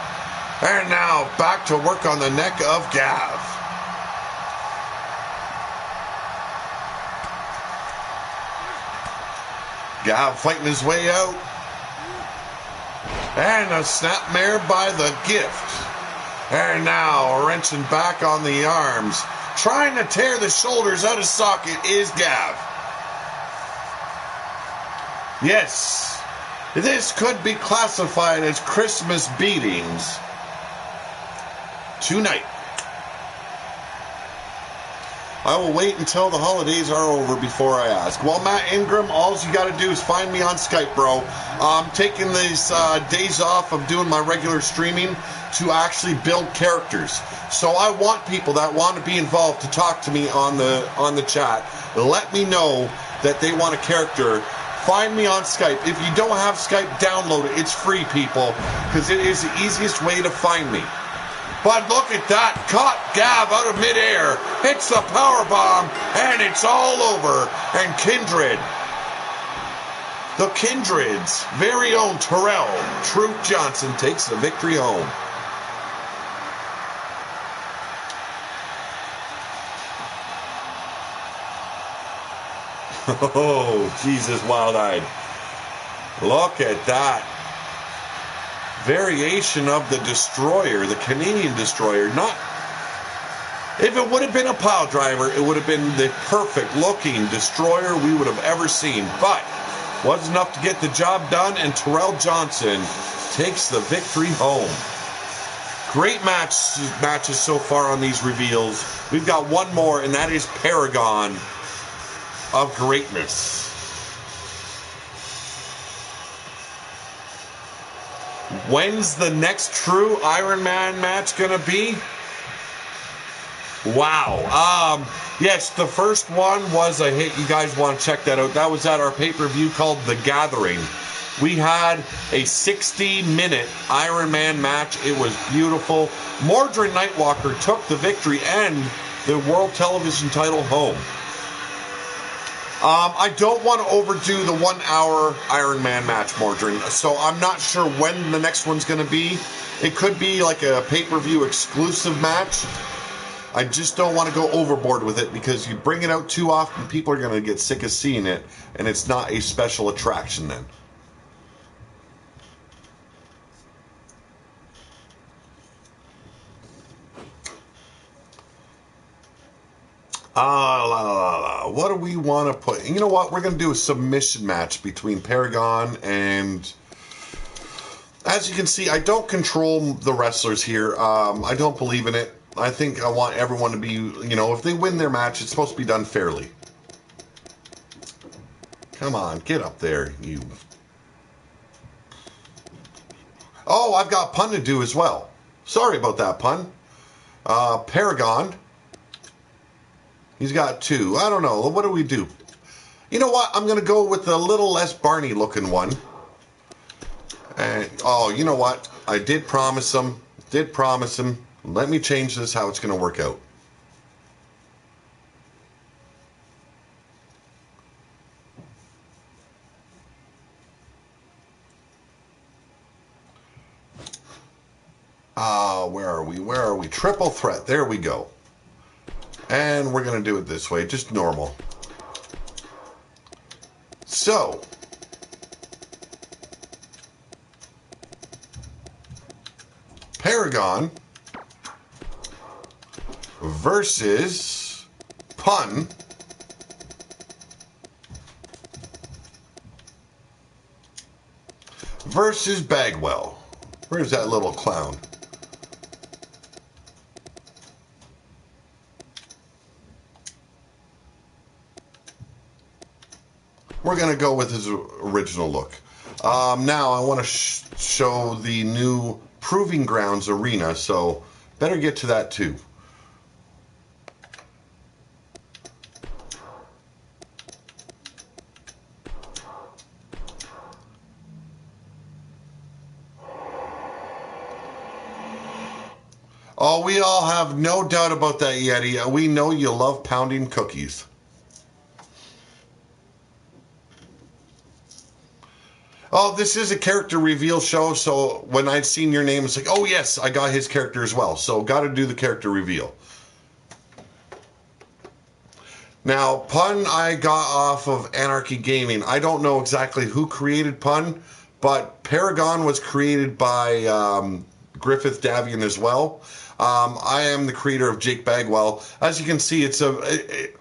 And now back to work on the neck of Gav. Gav fighting his way out. And a snapmare by the gift. And now wrenching back on the arms. Trying to tear the shoulders out of socket is Gav. Yes, this could be classified as Christmas beatings tonight. I will wait until the holidays are over before I ask. Well, Matt Ingram, all you got to do is find me on Skype, bro. I'm taking these days off of doing my regular streaming to actually build characters. So I want people that want to be involved to talk to me on the chat. Let me know that they want a character. Find me on Skype. If you don't have Skype, download it. It's free, people, because it is the easiest way to find me. But look at that. Caught Gav out of midair. Hits the powerbomb, and it's all over. And Kindred, the Kindred's very own Tyrell Truth Johnson, takes the victory home. Oh, Jesus, wild-eyed. Look at that. Variation of the Destroyer, the Canadian Destroyer. Not, if it would have been a pile driver, it would have been the perfect looking Destroyer we would have ever seen. But wasn't enough to get the job done, and Tyrell Johnson takes the victory home. Great matches so far on these reveals. We've got one more, and that is Paragon of Greatness. When's the next true Iron Man match gonna be? Wow. Yes, the first one was a hit. You guys want to check that out. That was at our pay-per-view called The Gathering. We had a 60-minute Iron Man match. It was beautiful. Mordred Nightwalker took the victory and the World Television title home. I don't want to overdo the 1 hour Iron Man match, Mordred, so I'm not sure when the next one's going to be. It could be like a pay-per-view exclusive match. I just don't want to go overboard with it because you bring it out too often, people are going to get sick of seeing it, and it's not a special attraction then. What do we want to put? You know what? We're going to do a submission match between Paragon and... As you can see, I don't control the wrestlers here. I don't believe in it. I think I want everyone to be, you know, if they win their match, it's supposed to be done fairly. Come on, get up there, you. Oh, I've got pun to do as well. Sorry about that, pun. Paragon. He's got 2. I don't know. What do we do? You know what? I'm going to go with a little less Barney looking one. And, oh, you know what? I did promise him. Let me change this, how it's going to work out. Where are we? Triple threat. There we go. And we're going to do it this way, just normal. So, Paragon versus Pun versus Bagwell. Where's that little clown? We're going to go with his original look. Now I want to show the new Proving Grounds arena, so better get to that too. Oh, we all have no doubt about that, Yeti. We know you love pounding cookies. Oh, this is a character reveal show, so when I'd seen your name, it's like, oh yes, I got his character as well. So got to do the character reveal. Now, Pun I got off of Anarchy Gaming. I don't know exactly who created Pun, but Paragon was created by Griffith Davian as well. I am the creator of Jake Bagwell. As you can see,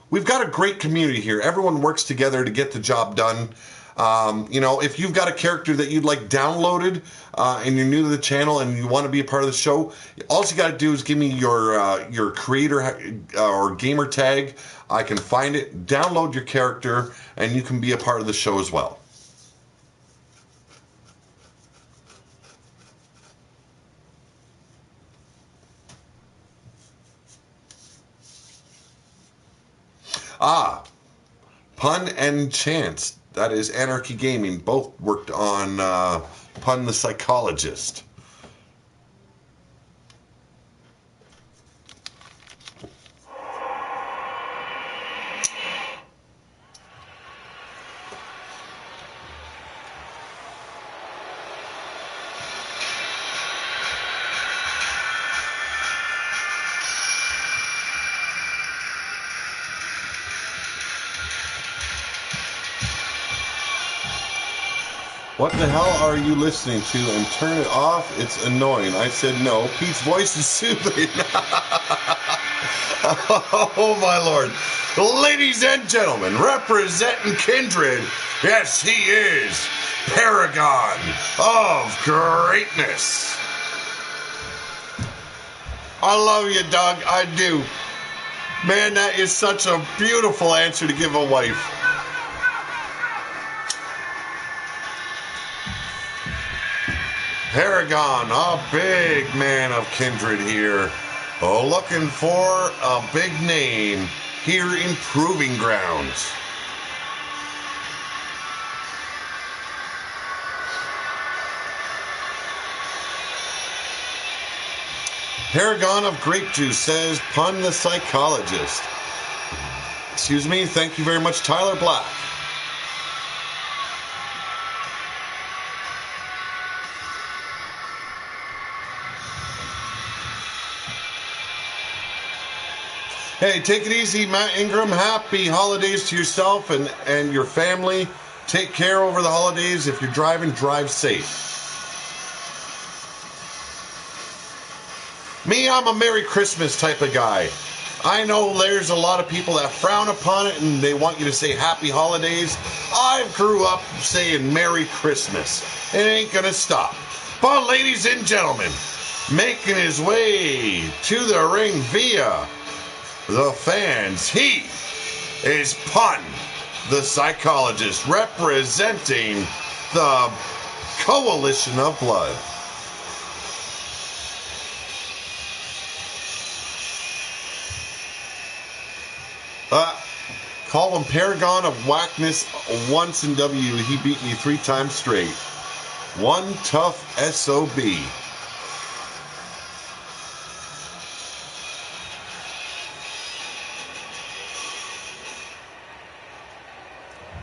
we've got a great community here. Everyone works together to get the job done. You know, if you've got a character that you'd like downloaded and you're new to the channel and you want to be a part of the show, all you got to do is give me your creator or gamer tag. I can find it, download your character, and you can be a part of the show as well. Pun and Chance. That is Anarchy Gaming. Both worked on Pun the Psychologist. What the hell are you listening to? And turn it off. It's annoying. I said no. Pete's voice is soothing. Oh my lord. Ladies and gentlemen, representing Kindred, yes, he is Paragon of Greatness. I love you, Doug. I do. Man, that is such a beautiful answer to give a wife. Paragon, a big man of kindred here. Oh, looking for a big name here in Proving Grounds. Paragon of Grape Juice says, Pun the Psychologist. Excuse me, thank you very much, Tyler Black. Hey, take it easy, Matt Ingram. Happy holidays to yourself and your family. Take care over the holidays. If you're driving, drive safe. Me, I'm a Merry Christmas type of guy. I know there's a lot of people that frown upon it and they want you to say Happy Holidays. I grew up saying Merry Christmas. It ain't gonna stop. But ladies and gentlemen, making his way to the ring via the fans, he is Pun, the Psychologist, representing the Coalition of Blood. Call him Paragon of Whackness once in W. He beat me 3 times straight. One tough SOB.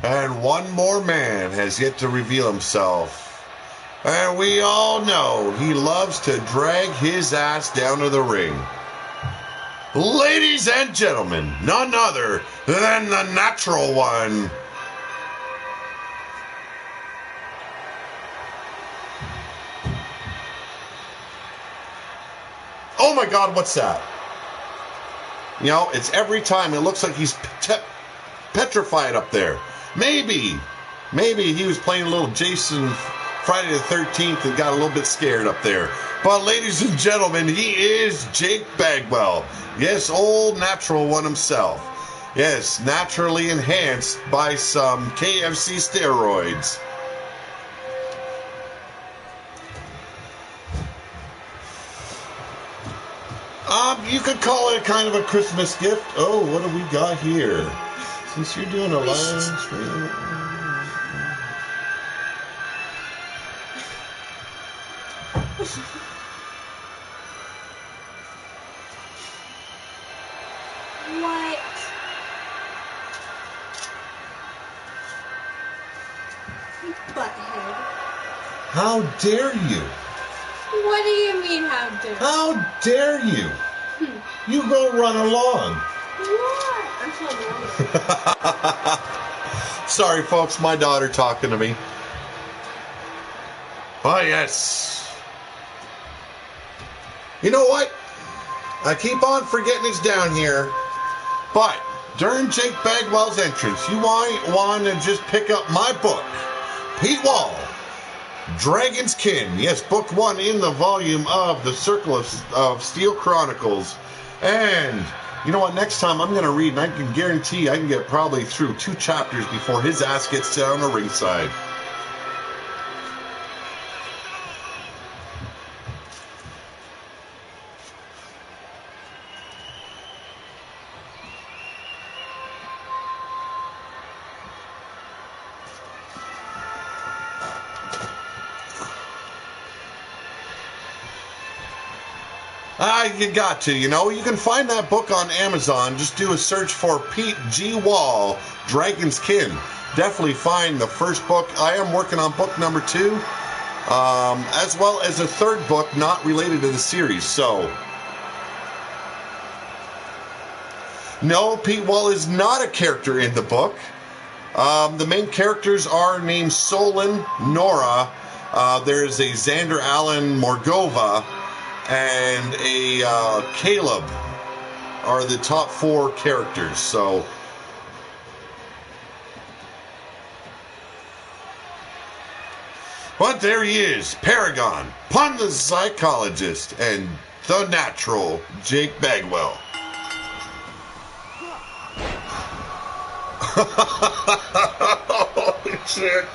And one more man has yet to reveal himself. And we all know he loves to drag his ass down to the ring. Ladies and gentlemen, none other than the natural one. Oh my God, what's that? You know, it's every time it looks like he's petrified up there. Maybe he was playing a little Jason Friday the 13th and got a little bit scared up there. But ladies and gentlemen, he is Jake Bagwell. Yes, old natural one himself. Yes, naturally enhanced by some KFC steroids. You could call it kind of a Christmas gift. Oh, what do we got here? Since you're doing a live stream. What? You butthead. How dare you? What do you mean, how dare? How dare you? You go run along. What? I'm so Sorry, folks, my daughter talking to me. Oh, yes. You know what? I keep on forgetting it's down here. But during Jake Bagwell's entrance, you want to just pick up my book, Pete Wall, Dragon's Kin. Yes, book 1 in the volume of the Circle of Steel Chronicles. And you know what? Next time I'm going to read, and I can guarantee I can get probably through 2 chapters before his ass gets down the ringside. You got to, you know. You can find that book on Amazon. Just do a search for Pete G. Wall, Dragon's Kin. Definitely find the first book. I am working on book number 2, as well as a 3rd book not related to the series. So, no, Pete Wall is not a character in the book. The main characters are named Solon, Nora. There's a Xander Allen Morgova, and a Caleb are the top 4 characters. So, but there he is, Paragon, Pun the Psychologist, and the natural Jake Bagwell. Holy shit.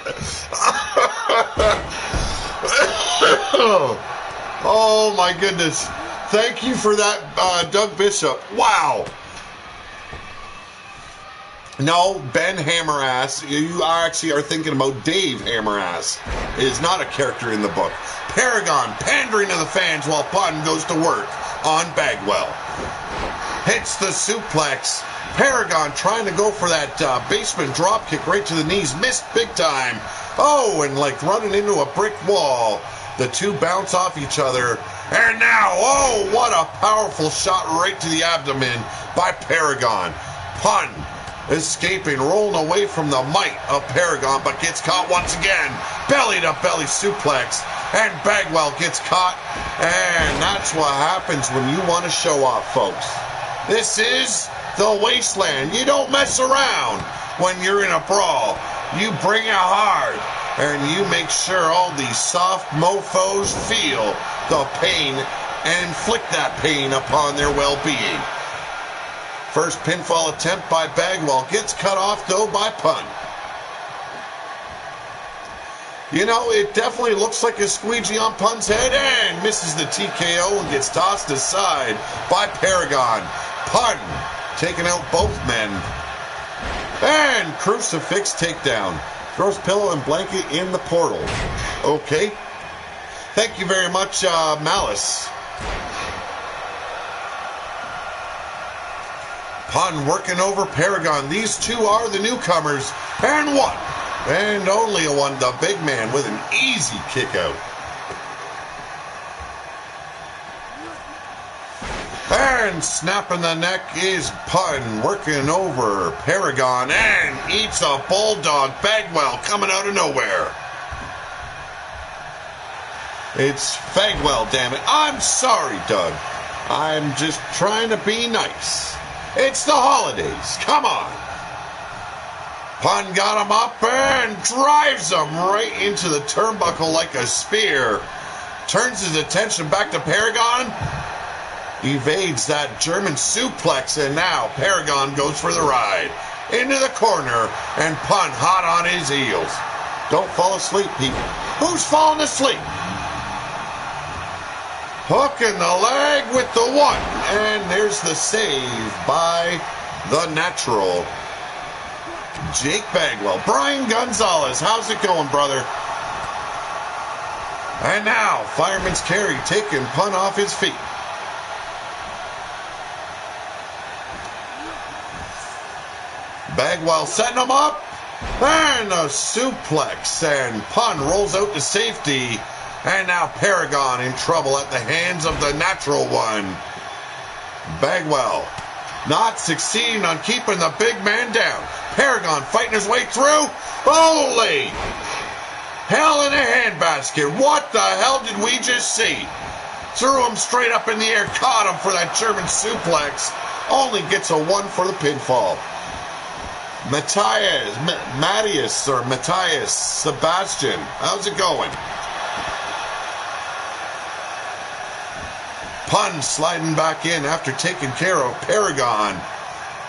Oh my goodness. Thank you for that, Doug Bishop. Wow. No, Ben Hammerass. You actually are thinking about Dave Hammerass. Is not a character in the book. Paragon pandering to the fans while Pun goes to work on Bagwell. Hits the suplex. Paragon trying to go for that basement drop kick right to the knees. Missed big time. Oh, and like running into a brick wall. The two bounce off each other. And now, oh, what a powerful shot right to the abdomen by Paragon. Pun escaping, rolling away from the might of Paragon, but gets caught once again. Belly-to-belly suplex. And Bagwell gets caught. And that's what happens when you want to show off, folks. This is the Wasteland. You don't mess around when you're in a brawl. You bring it hard. And you make sure all these soft mofos feel the pain and inflict that pain upon their well-being. First pinfall attempt by Bagwell gets cut off, though, by Pun. You know, it definitely looks like a squeegee on Pun's head and misses the TKO and gets tossed aside by Paragon. Pun taking out both men. And crucifix takedown. Throws pillow and blanket in the portal. Okay. Thank you very much, Malice. Pun working over Paragon. These two are the newcomers. And one. And only a one. The big man with an easy kick out. And snapping the neck is Pun working over Paragon and eats a bulldog. Bagwell coming out of nowhere. It's Bagwell, damn it. I'm sorry, Doug. I'm just trying to be nice. It's the holidays. Come on. Pun got him up and drives him right into the turnbuckle like a spear. Turns his attention back to Paragon. Evades that German suplex, and now Paragon goes for the ride. Into the corner, and Pun hot on his heels. Don't fall asleep, people. Who's falling asleep? Hook in the leg with the one, and there's the save by the natural Jake Bagwell. Brian Gonzalez, how's it going, brother? And now, Fireman's Carry taking Pun off his feet. Bagwell setting him up, and a suplex, and Pun rolls out to safety, and now Paragon in trouble at the hands of the natural one. Bagwell not succeeding on keeping the big man down. Paragon fighting his way through. Holy hell in a handbasket. What the hell did we just see? Threw him straight up in the air, caught him for that German suplex. Only gets a one for the pinfall. Matthias Sebastian, how's it going? Pun sliding back in after taking care of Paragon.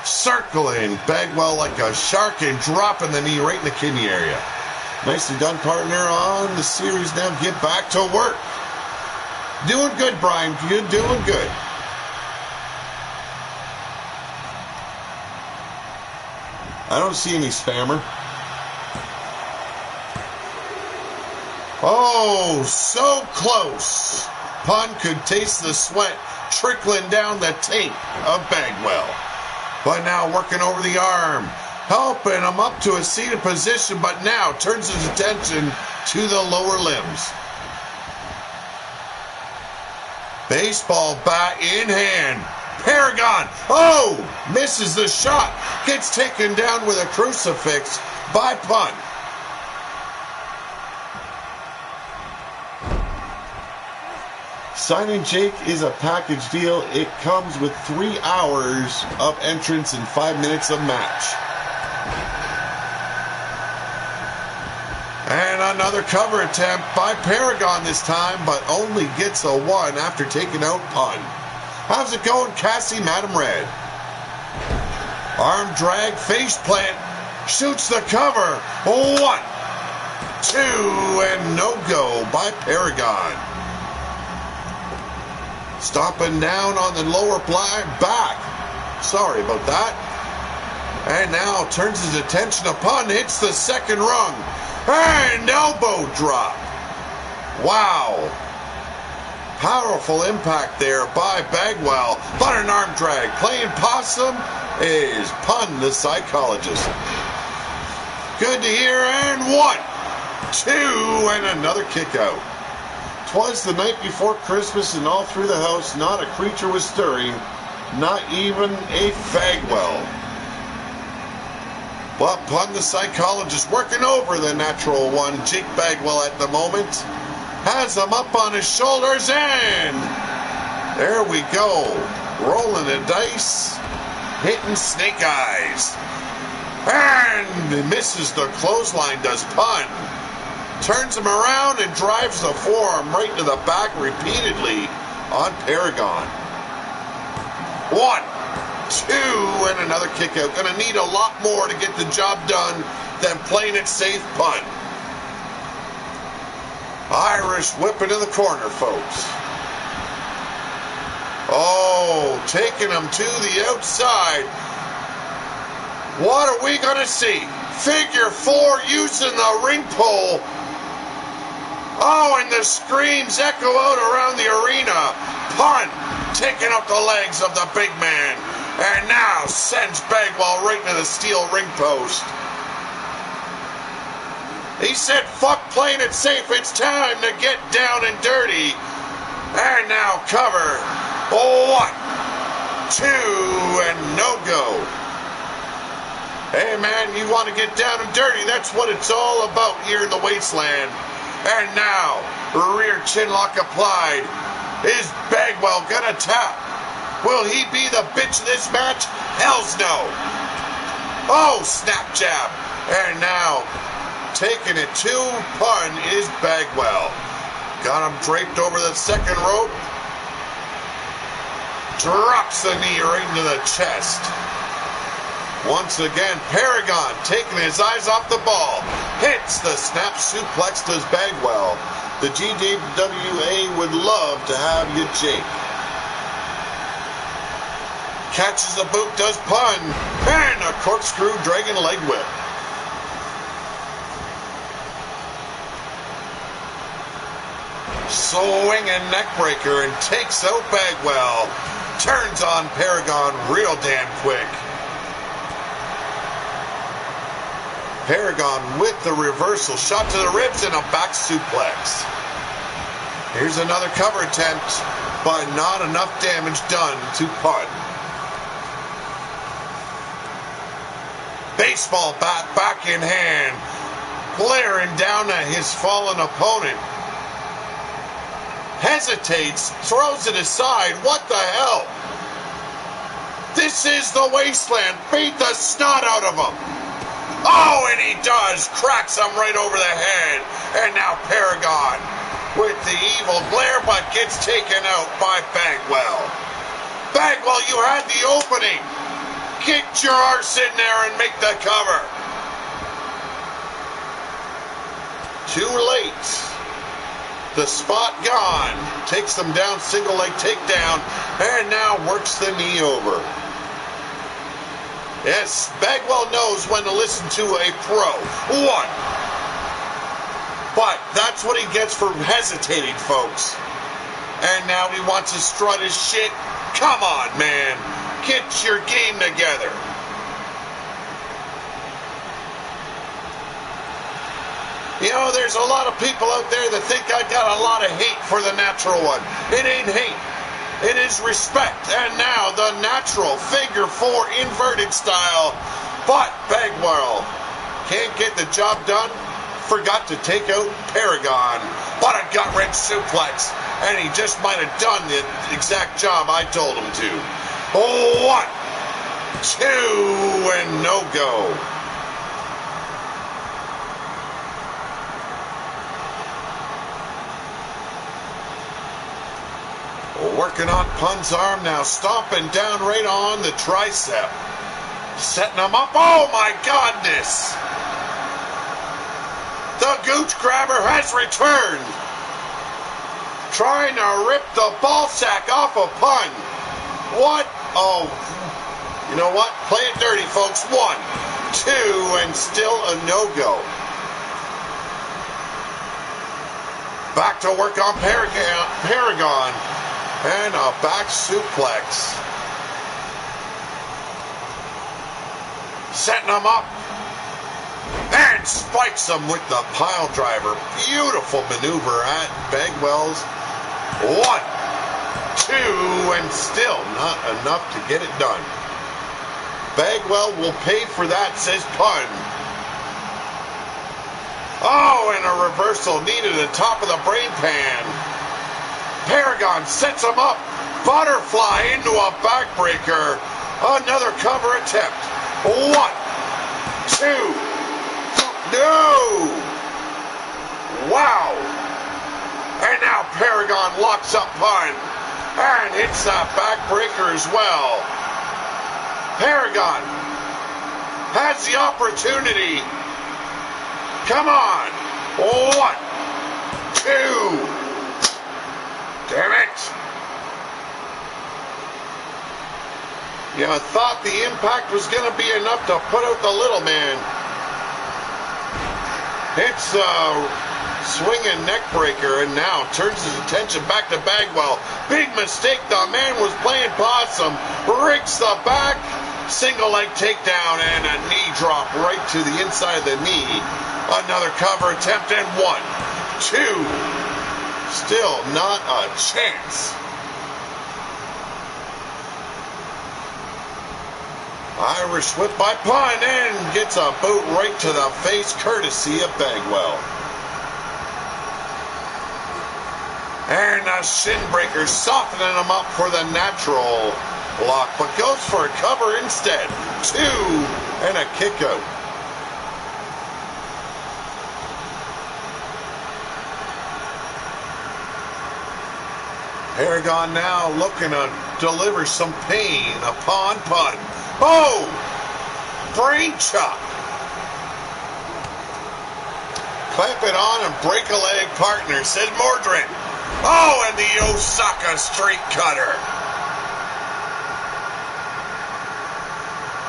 Circling Bagwell like a shark and dropping the knee right in the kidney area. Nicely done, partner, on the series. Now get back to work. Doing good, Brian. You're doing good. I don't see any spammer. Oh, so close. Pun could taste the sweat trickling down the tape of Bagwell. But now working over the arm, helping him up to a seated position, but now turns his attention to the lower limbs. Baseball bat in hand. Paragon, oh, misses the shot, gets taken down with a crucifix by Pun. Signing Jake is a package deal. It comes with 3 hours of entrance and 5 minutes of match. And another cover attempt by Paragon this time, but only gets a 1 after taking out Pun. How's it going, Cassie, Madam Red? Arm drag, face plant, shoots the cover. 1, 2 and no go by Paragon. Stomping down on the lower back. Sorry about that. And now turns his attention upon, hits the second rung. And elbow drop. Wow. Powerful impact there by Bagwell. But an arm drag. Playing possum is Pun the psychologist. Good to hear. And 1, 2, and another kick out. 'Twas the night before Christmas, and all through the house not a creature was stirring, not even a fagwell. But Pun the psychologist, working over the natural one, Jake Bagwell at the moment, has him up on his shoulders, and there we go. Rolling the dice, hitting snake eyes. And misses the clothesline, does Pun. Turns him around and drives the forearm right to the back repeatedly on Paragon. 1, 2, and another kick out. Gonna need a lot more to get the job done than playing it safe, Pun. Irish whip into the corner, folks. Oh, taking him to the outside. What are we gonna see? Figure 4 using the ring pole. Oh, and the screams echo out around the arena. Pun taking up the legs of the big man. And now sends Bagwell right into the steel ring post. He said, fuck playing it safe. It's time to get down and dirty. And now cover. 1, 2, and no go. Hey, man, you want to get down and dirty. That's what it's all about here in the Wasteland. And now, rear chin lock applied. Is Bagwell gonna tap? Will he be the bitch of this match? Hell's no. Oh, snap jab. And now, taking it to Pun is Bagwell. Got him draped over the second rope. Drops the knee right into the chest. Once again, Paragon taking his eyes off the ball. Hits the snap suplex to Bagwell. The GWA would love to have you, Jake. Catches the boot, does Pun. And a corkscrew dragon leg whip. Swinging neckbreaker and takes out Bagwell. Turns on Paragon real damn quick. Paragon with the reversal, shot to the ribs and a back suplex. Here's another cover attempt, but not enough damage done to Pun. Baseball bat back in hand, glaring down at his fallen opponent. Hesitates, throws it aside. What the hell? This is the Wasteland. Beat the snot out of him. Oh, and he does. Cracks him right over the head. And now Paragon with the evil glare, but gets taken out by Bagwell. Bagwell, you had the opening. Get your arse in there and make the cover. Too late. The spot gone. Takes them down, single leg takedown, and now works the knee over. Yes, Bagwell knows when to listen to a pro. 1. But that's what he gets for hesitating, folks. And now he wants to strut his shit. Come on, man. Get your game together. You know, there's a lot of people out there that think I got a lot of hate for the natural one. It ain't hate. It is respect. And now the natural figure 4 inverted style. But Bagwell can't get the job done. Forgot to take out Paragon. But a gut-wrench suplex. And he just might have done the exact job I told him to. 1, 2, and no go. Working on Pun's arm now, stomping down right on the tricep. Setting him up. Oh my goodness! The The gooch grabber has returned. Trying to rip the ball sack off a pun. What? Oh, you know what? Play it dirty, folks. 1, 2, and still a no-go. Back to work on Paragon. And a back suplex. Setting him up. And spikes him with the pile driver. Beautiful maneuver at Bagwell's. 1, 2, and still not enough to get it done. Bagwell will pay for that, says Pun. Oh, and a reversal needed at the top of the brain pan. Paragon sets him up. Butterfly into a backbreaker. Another cover attempt. 1, 2. No! Wow! And now Paragon locks up Pun and hits that backbreaker as well. Paragon has the opportunity. Come on! 1, 2. Damn it! You thought the impact was going to be enough to put out the little man. It's a swinging neck breaker and now turns his attention back to Bagwell. Big mistake. The man was playing possum. Rigs the back. Single leg takedown and a knee drop right to the inside of the knee. Another cover attempt and 1, 2. Still not a chance. Irish whip by Pun and gets a boot right to the face courtesy of Bagwell. And a shin breaker softening him up for the natural lock, but goes for a cover instead. 2 and a kick out. Paragon now looking to deliver some pain upon Pun. Oh! Brain chop. Clamp it on and break a leg, partner, said Mordred. Oh, and the Osaka straight cutter.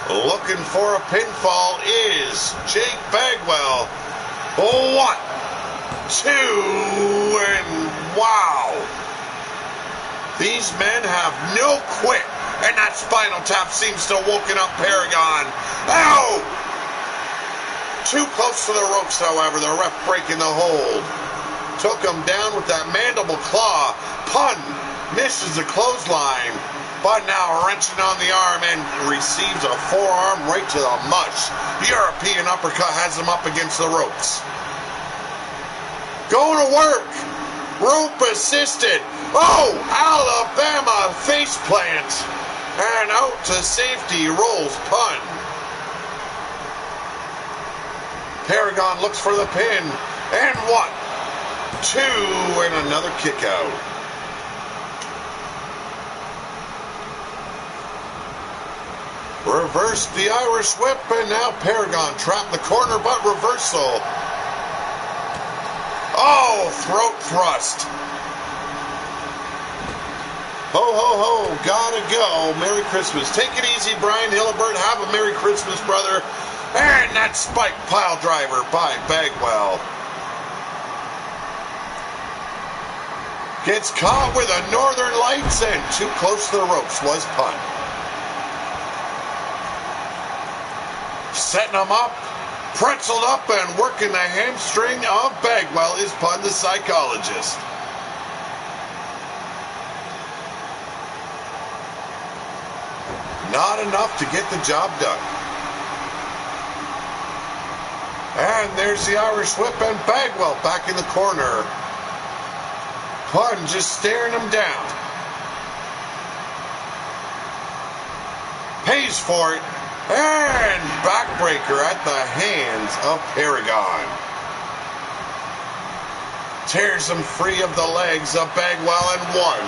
Looking for a pinfall is Jake Bagwell. 1, 2, and wow. These men have no quit. And that spinal tap seems to have woken up Paragon. Ow! Too close to the ropes, however. The ref breaking the hold. Took him down with that mandible claw. Pun misses the clothesline. But now wrenching on the arm and receives a forearm right to the mush. European uppercut has him up against the ropes. Going to work. Rope assisted. Oh, Alabama faceplant. And out to safety rolls Pun. Paragon looks for the pin. And 1, 2, and another kick out. Reverse the Irish whip, and now Paragon trapped in the corner, but reversal. Oh, throat thrust. Ho, ho, ho, gotta go. Merry Christmas. Take it easy, Brian Hillibert. Have a Merry Christmas, brother. And that spike pile driver by Bagwell. Gets caught with a Northern Lights and too close to the ropes was Pun. Setting him up, pretzeled up and working the hamstring of Bagwell is Pun the psychologist. Not enough to get the job done. And there's the Irish whip and Bagwell back in the corner. Pun just staring him down. Pays for it. And backbreaker at the hands of Paragon. Tears him free of the legs of Bagwell and 1,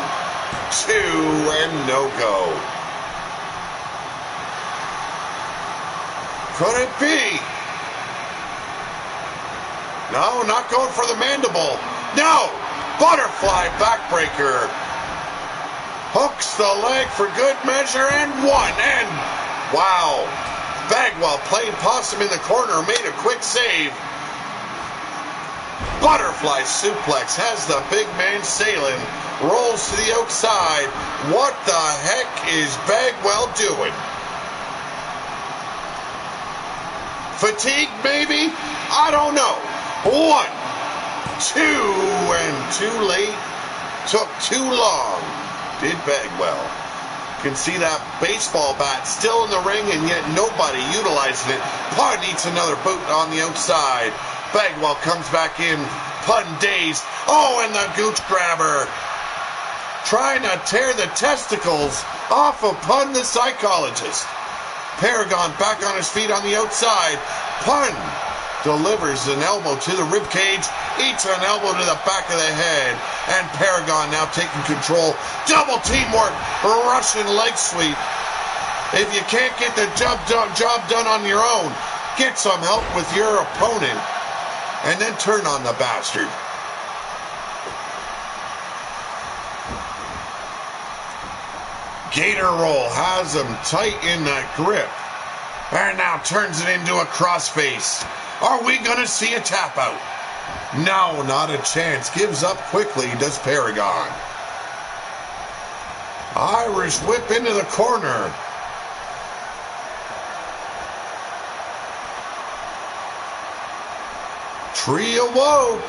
2, and no go. Could it be? No, not going for the mandible. No! Butterfly backbreaker. Hooks the leg for good measure and one. And wow. Bagwell playing possum in the corner, made a quick save. Butterfly suplex has the big man sailing. Rolls to the outside. What the heck is Bagwell doing? Fatigue, maybe? I don't know. 1, 2, and too late. Took too long. Did Bagwell. Can see that baseball bat still in the ring, and yet nobody utilizing it. Pun eats another boot on the outside. Bagwell comes back in. Pun dazed. Oh, and the gooch grabber. Trying to tear the testicles off of Pun the psychologist. Paragon back on his feet on the outside. Pun delivers an elbow to the ribcage, eats an elbow to the back of the head, and Paragon now taking control. Double teamwork, Russian leg sweep. If you can't get the job done on your own, get some help with your opponent, and then turn on the bastard. Gator roll has him tight in that grip. And now turns it into a crossface. Are we going to see a tap out? No, not a chance. Gives up quickly, does Paragon. Irish whip into the corner. Tree of woe.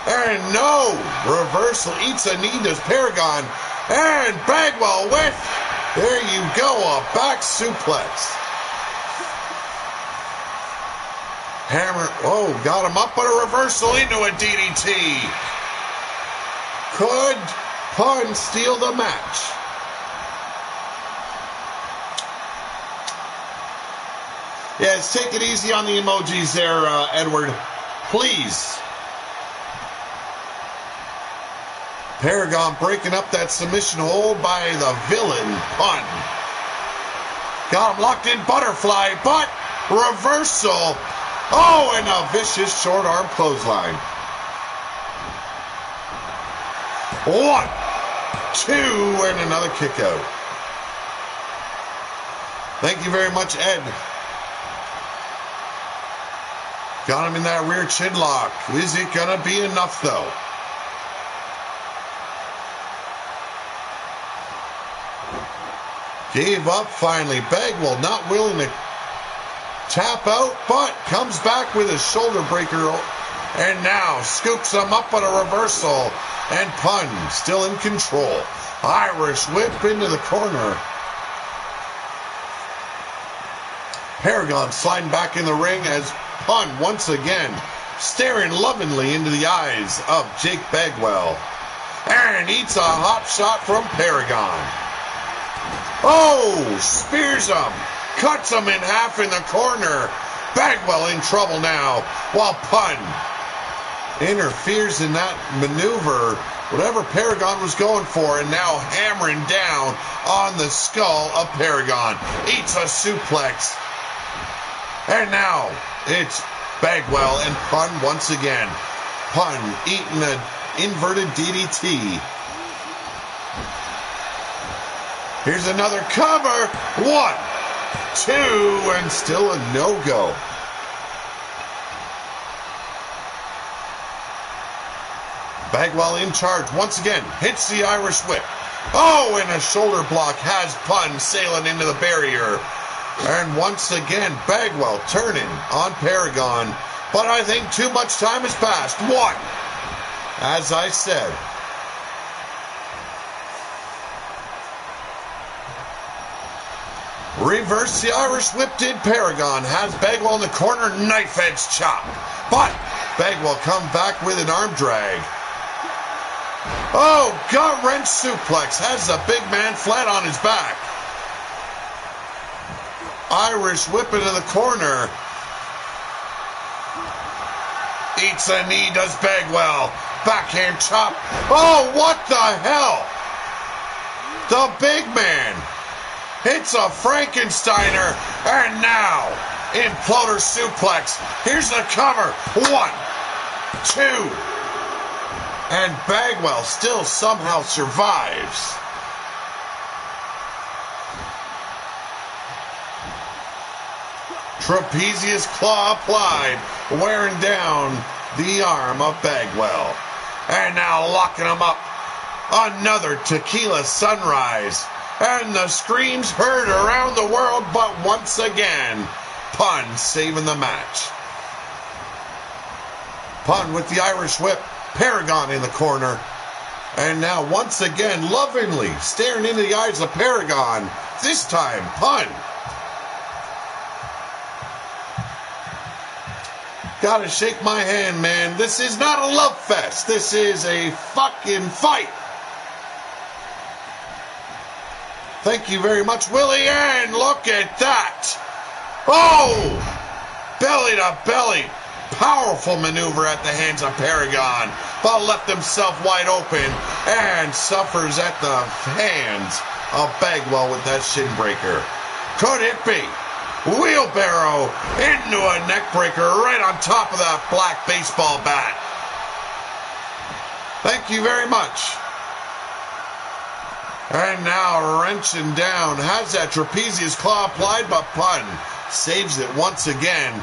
And no. Reversal eats a knee, does Paragon. And Bagwell with, there you go, a back suplex. Hammer, oh, got him up, but a reversal into a DDT. Could Pun steal the match? Yes, take it easy on the emojis there, Edward. Please. Paragon breaking up that submission hold by the villain, Pun. Got him locked in, butterfly, but reversal. Oh, and a vicious short arm clothesline. 1, 2, and another kick out. Thank you very much, Ed. Got him in that rear chin lock. Is it going to be enough, though? Gave up finally. Bagwell not willing to tap out, but comes back with a shoulder breaker. And now scoops him up on a reversal. And Pun still in control. Irish whip into the corner. Paragon sliding back in the ring as Pun once again staring lovingly into the eyes of Jake Bagwell. And eats a hot shot from Paragon. Oh, spears him. Cuts him in half in the corner. Bagwell in trouble now, while Pun interferes in that maneuver, whatever Paragon was going for, and now hammering down on the skull of Paragon. Eats a suplex. And now it's Bagwell and Pun once again. Pun eating an inverted DDT. Here's another cover. 1, 2, and still a no-go. Bagwell in charge once again. Hits the Irish whip. Oh, and a shoulder block has Pun sailing into the barrier. And once again, Bagwell turning on Paragon. But I think too much time has passed. 1, as I said. Reverse the Irish whip did Paragon. Has Bagwell in the corner, knife edge chop. But Bagwell come back with an arm drag. Oh, gut wrench suplex. Has the big man flat on his back. Irish whip into the corner. Eats a knee, does Bagwell. Backhand chop. Oh, what the hell? The big man hits a Frankensteiner, and now imploder suplex. Here's the cover. 1, 2. And Bagwell still somehow survives. Trapezius claw applied, wearing down the arm of Bagwell. And now locking him up. Another tequila sunrise. And the screams heard around the world, but once again, Pun saving the match. Pun with the Irish whip. Paragon in the corner. And now once again, lovingly staring into the eyes of Paragon. This time, Pun. Gotta shake my hand, man. This is not a love fest. This is a fucking fight. Thank you very much, Willie. And look at that. Oh! Belly to belly. Powerful maneuver at the hands of Paragon. But left himself wide open. And suffers at the hands of Bagwell with that shin breaker. Could it be? Wheelbarrow into a neck breaker right on top of that black baseball bat. Thank you very much. And now wrenching down, has that trapezius claw applied, but Pun saves it once again.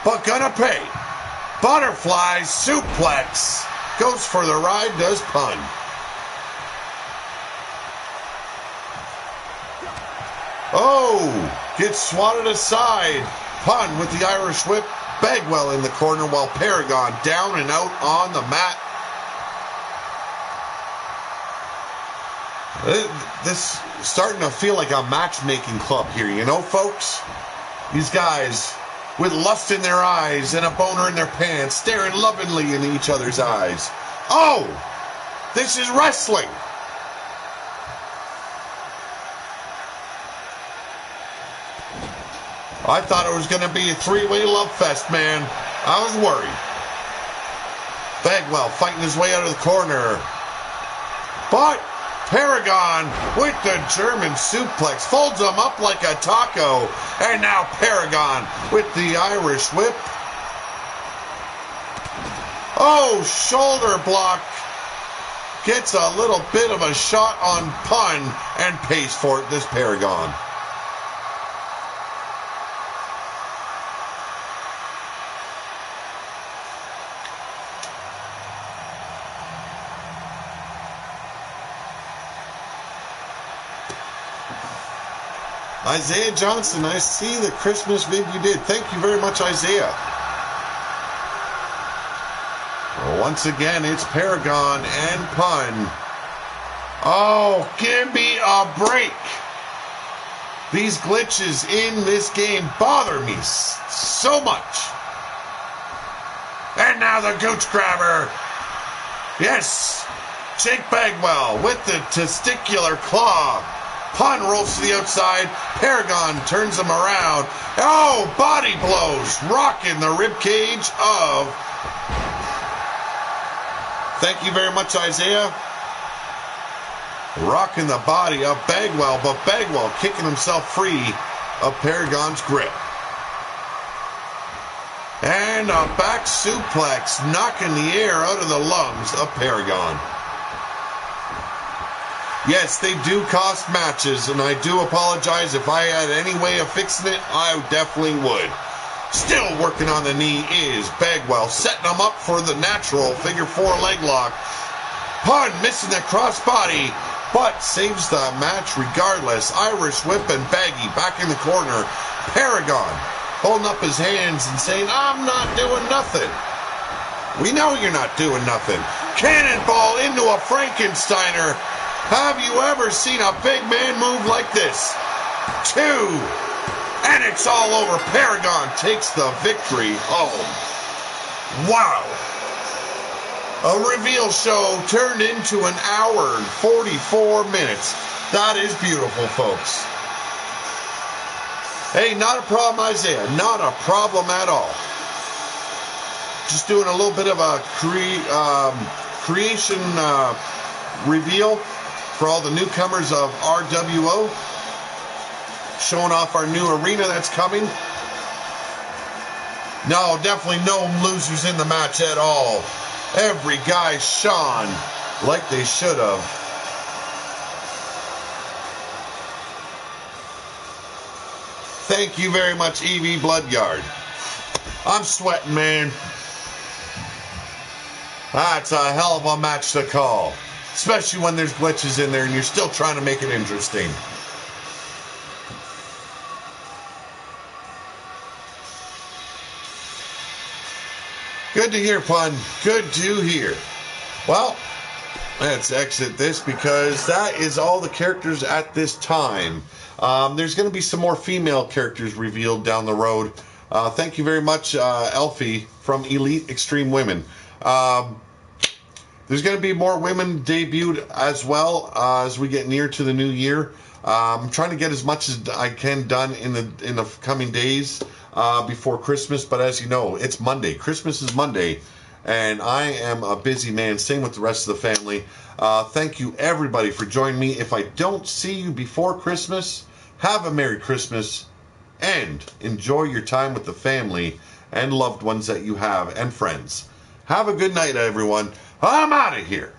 But gonna pay. Butterfly suplex. Goes for the ride, does Pun. Oh, gets swatted aside. Pun with the Irish whip. Bagwell in the corner while Paragon down and out on the mat. This starting to feel like a matchmaking club here, you know, folks? These guys with lust in their eyes and a boner in their pants, staring lovingly in each other's eyes. Oh, this is wrestling. I thought it was going to be a three-way love fest, man. I was worried. Bagwell fighting his way out of the corner. But Paragon with the German suplex folds him up like a taco. And now Paragon with the Irish whip. Oh, shoulder block. Gets a little bit of a shot on Pun and pays for it, this Paragon. Isaiah Johnson, I see the Christmas vid you did. Thank you very much, Isaiah. Well, once again, it's Paragon and Pun. Oh, give me a break. These glitches in this game bother me so much. And now the gooch grabber. Yes, Jake Bagwell with the testicular claw. Pun rolls to the outside. Paragon turns him around. Oh, body blows. Rocking the ribcage of... Thank you very much, Isaiah. Rocking the body of Bagwell, but Bagwell kicking himself free of Paragon's grip. And a back suplex, knocking the air out of the lungs of Paragon. Yes, they do cost matches, and I do apologize. If I had any way of fixing it, I definitely would. Still working on the knee is Bagwell, setting him up for the natural figure four leg lock. Pun missing the crossbody, but saves the match regardless. Irish whip and Baggy back in the corner. Paragon holding up his hands and saying, I'm not doing nothing. We know you're not doing nothing. Cannonball into a Frankensteiner. Have you ever seen a big man move like this? 2. And it's all over. Paragon takes the victory home. Wow. A reveal show turned into an hour and 44 minutes. That is beautiful, folks. Hey, not a problem, Isaiah. Not a problem at all. Just doing a little bit of a creation reveal for all the newcomers of RWO, showing off our new arena that's coming. No, definitely no losers in the match at all. Every guy shone like they should have. Thank you very much, Evie Bloodyard. I'm sweating, man. That's a hell of a match to call. Especially when there's glitches in there and you're still trying to make it interesting. Good to hear, Pun. Good to hear. Well, let's exit this because that is all the characters at this time. There's going to be some more female characters revealed down the road. Thank you very much, Elfie from Elite Extreme Women. There's going to be more women debuted as well as we get near to the new year. I'm trying to get as much as I can done in the coming days before Christmas. But as you know, it's Monday. Christmas is Monday, and I am a busy man. Same with the rest of the family. Thank you, everybody, for joining me. If I don't see you before Christmas, have a Merry Christmas and enjoy your time with the family and loved ones that you have and friends. Have a good night, everyone. I'm out of here.